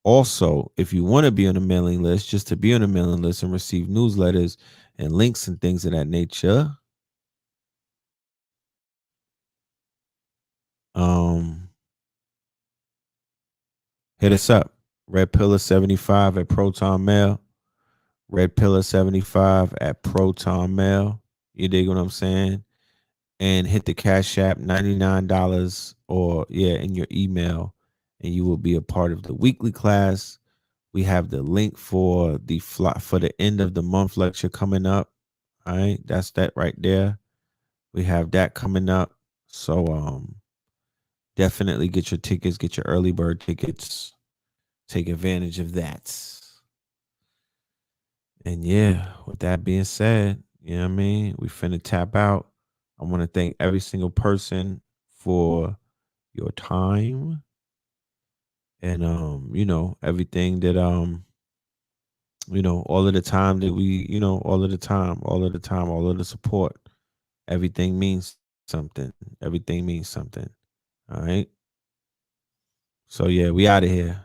S4: Also, if you want to be on the mailing list, just to be on the mailing list and receive newsletters and links and things of that nature, um, hit us up. Red Pillar 75 at Proton Mail. Red Pillar 75 at Proton Mail. You dig what I'm saying? And hit the Cash App $99 or in your email, and you will be a part of the weekly class. We have the link for the end of the month lecture coming up. All right, that's that right there. We have that coming up. So definitely get your tickets, get your early bird tickets. Take advantage of that. And with that being said, you know what I mean? We finna tap out. I want to thank every single person for your time and everything that all of the time that all of the support. Everything means something. Everything means something. All right. So we out of here.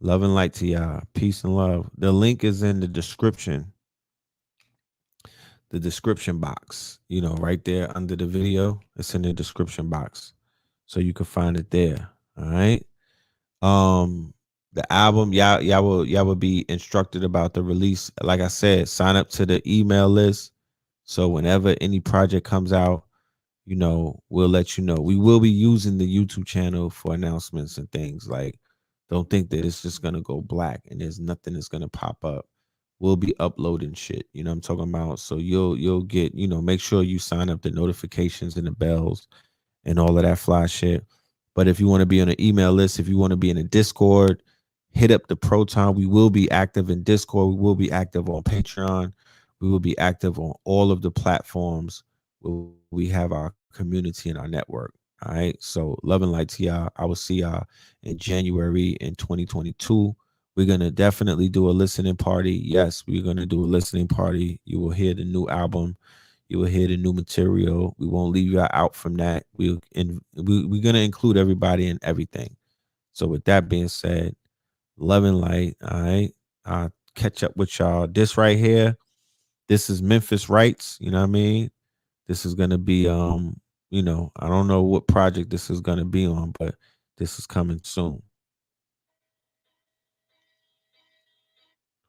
S4: Love and light to y'all. Peace and love. The link is in the description. The description box, right there under the video. It's in the description box. So you can find it there. All right. The album, y'all will be instructed about the release. Like I said, sign up to the email list. So whenever any project comes out, we'll let you know. We will be using the YouTube channel for announcements and things. Like, don't think that it's just gonna go black and there's nothing that's gonna pop up. We'll be uploading shit. You know what I'm talking about? So you'll get, make sure you sign up the notifications and the bells and all of that fly shit. But if you want to be on an email list, if you want to be in a Discord, hit up the Proton. We will be active in Discord. We will be active on Patreon. We will be active on all of the platforms where we have our community and our network. All right. So love and light to y'all. I will see y'all in January in 2022. We're going to definitely do a listening party. Yes, we're going to do a listening party. You will hear the new album. You will hear the new material. We won't leave you out from that. We're going to include everybody in everything. So with that being said, love and light. All right. I'll catch up with y'all. This right here, this is Memphis Rights. You know what I mean? This is going to be, I don't know what project this is going to be on, but this is coming soon.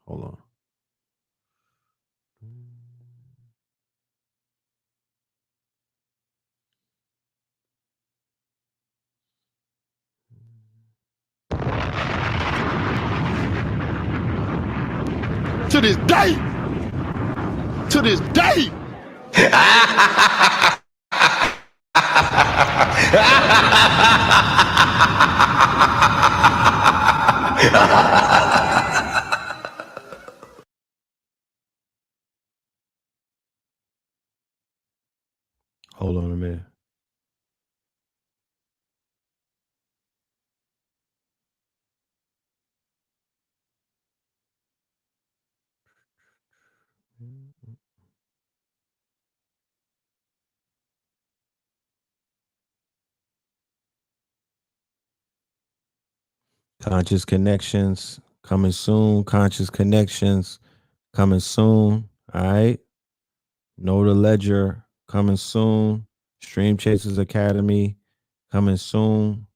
S4: Hold on.
S5: To this day. To this day.
S4: Hold on a minute. Conscious Connections coming soon. Conscious Connections coming soon. All right. Know the Ledger coming soon. Stream Chasers Academy coming soon.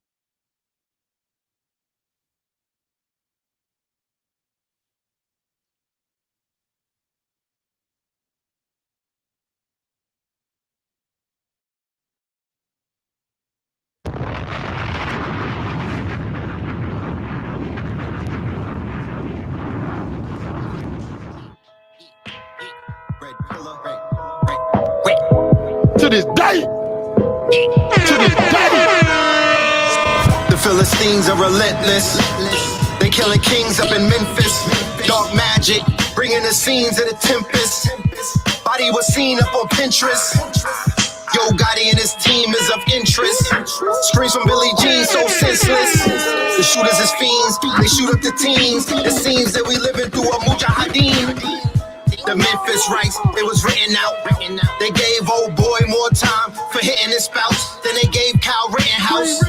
S5: this day. To this day.
S3: The Philistines are relentless. They killing kings up in Memphis. Dark magic, bringing the scenes of the tempest. Body was seen up on Pinterest. Yo Gotti and his team is of interest. Screams from Billie Jean so senseless. The shooters is fiends, they shoot up the teens. It seems that we living through a mujahideen. The Memphis rights, it was written out. They gave old boy more time for hitting his spouse than they gave Kyle Rittenhouse.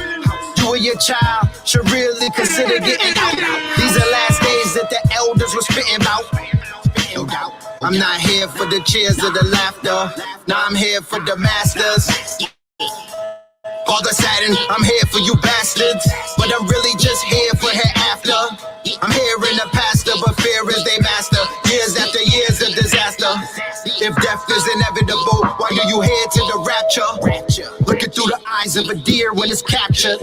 S3: You and your child should really consider getting out. These are last days that the elders were spitting about. No doubt. I'm not here for the cheers or the laughter. Nah, I'm here for the masters. All the Saturn, I'm here for you bastards. But I'm really just here for hereafter. I'm hearing the pastor, but fear is they master. Years after years of disaster. If death is inevitable, why do you head to the rapture? Looking through the eyes of a deer when it's captured.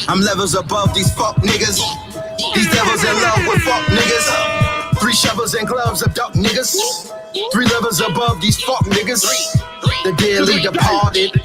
S3: I'm levels above these fuck niggas. These devils in love with fuck niggas. 3 shovels and gloves of duck niggas. 3 levels above these fuck niggas. The dearly departed.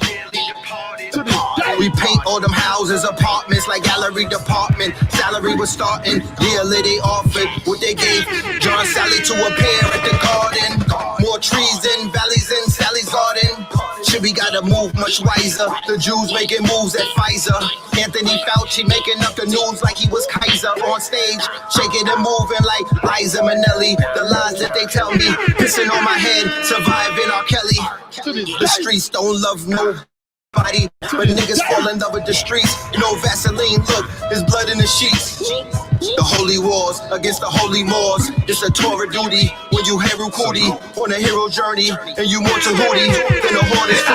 S3: We paint all them houses, apartments like gallery department. Salary was starting, yearly they offered what they gave John Sally to appear at the garden. More trees than valleys in Sally's garden. Shit, we gotta move much wiser. The Jews making moves at Pfizer. Anthony Fauci making up the news like he was Kaiser on stage, shaking and moving like Liza Minnelli. The lies that they tell me, pissing on my head, surviving R. Kelly. The streets don't love nobody, but niggas fall in love with the streets. No Vaseline, look, there's blood in the sheets. The holy wars against the holy Moors. It's a Torah duty when you Heru Kuti on a hero journey, and you more Tahuti than a hornet's 40.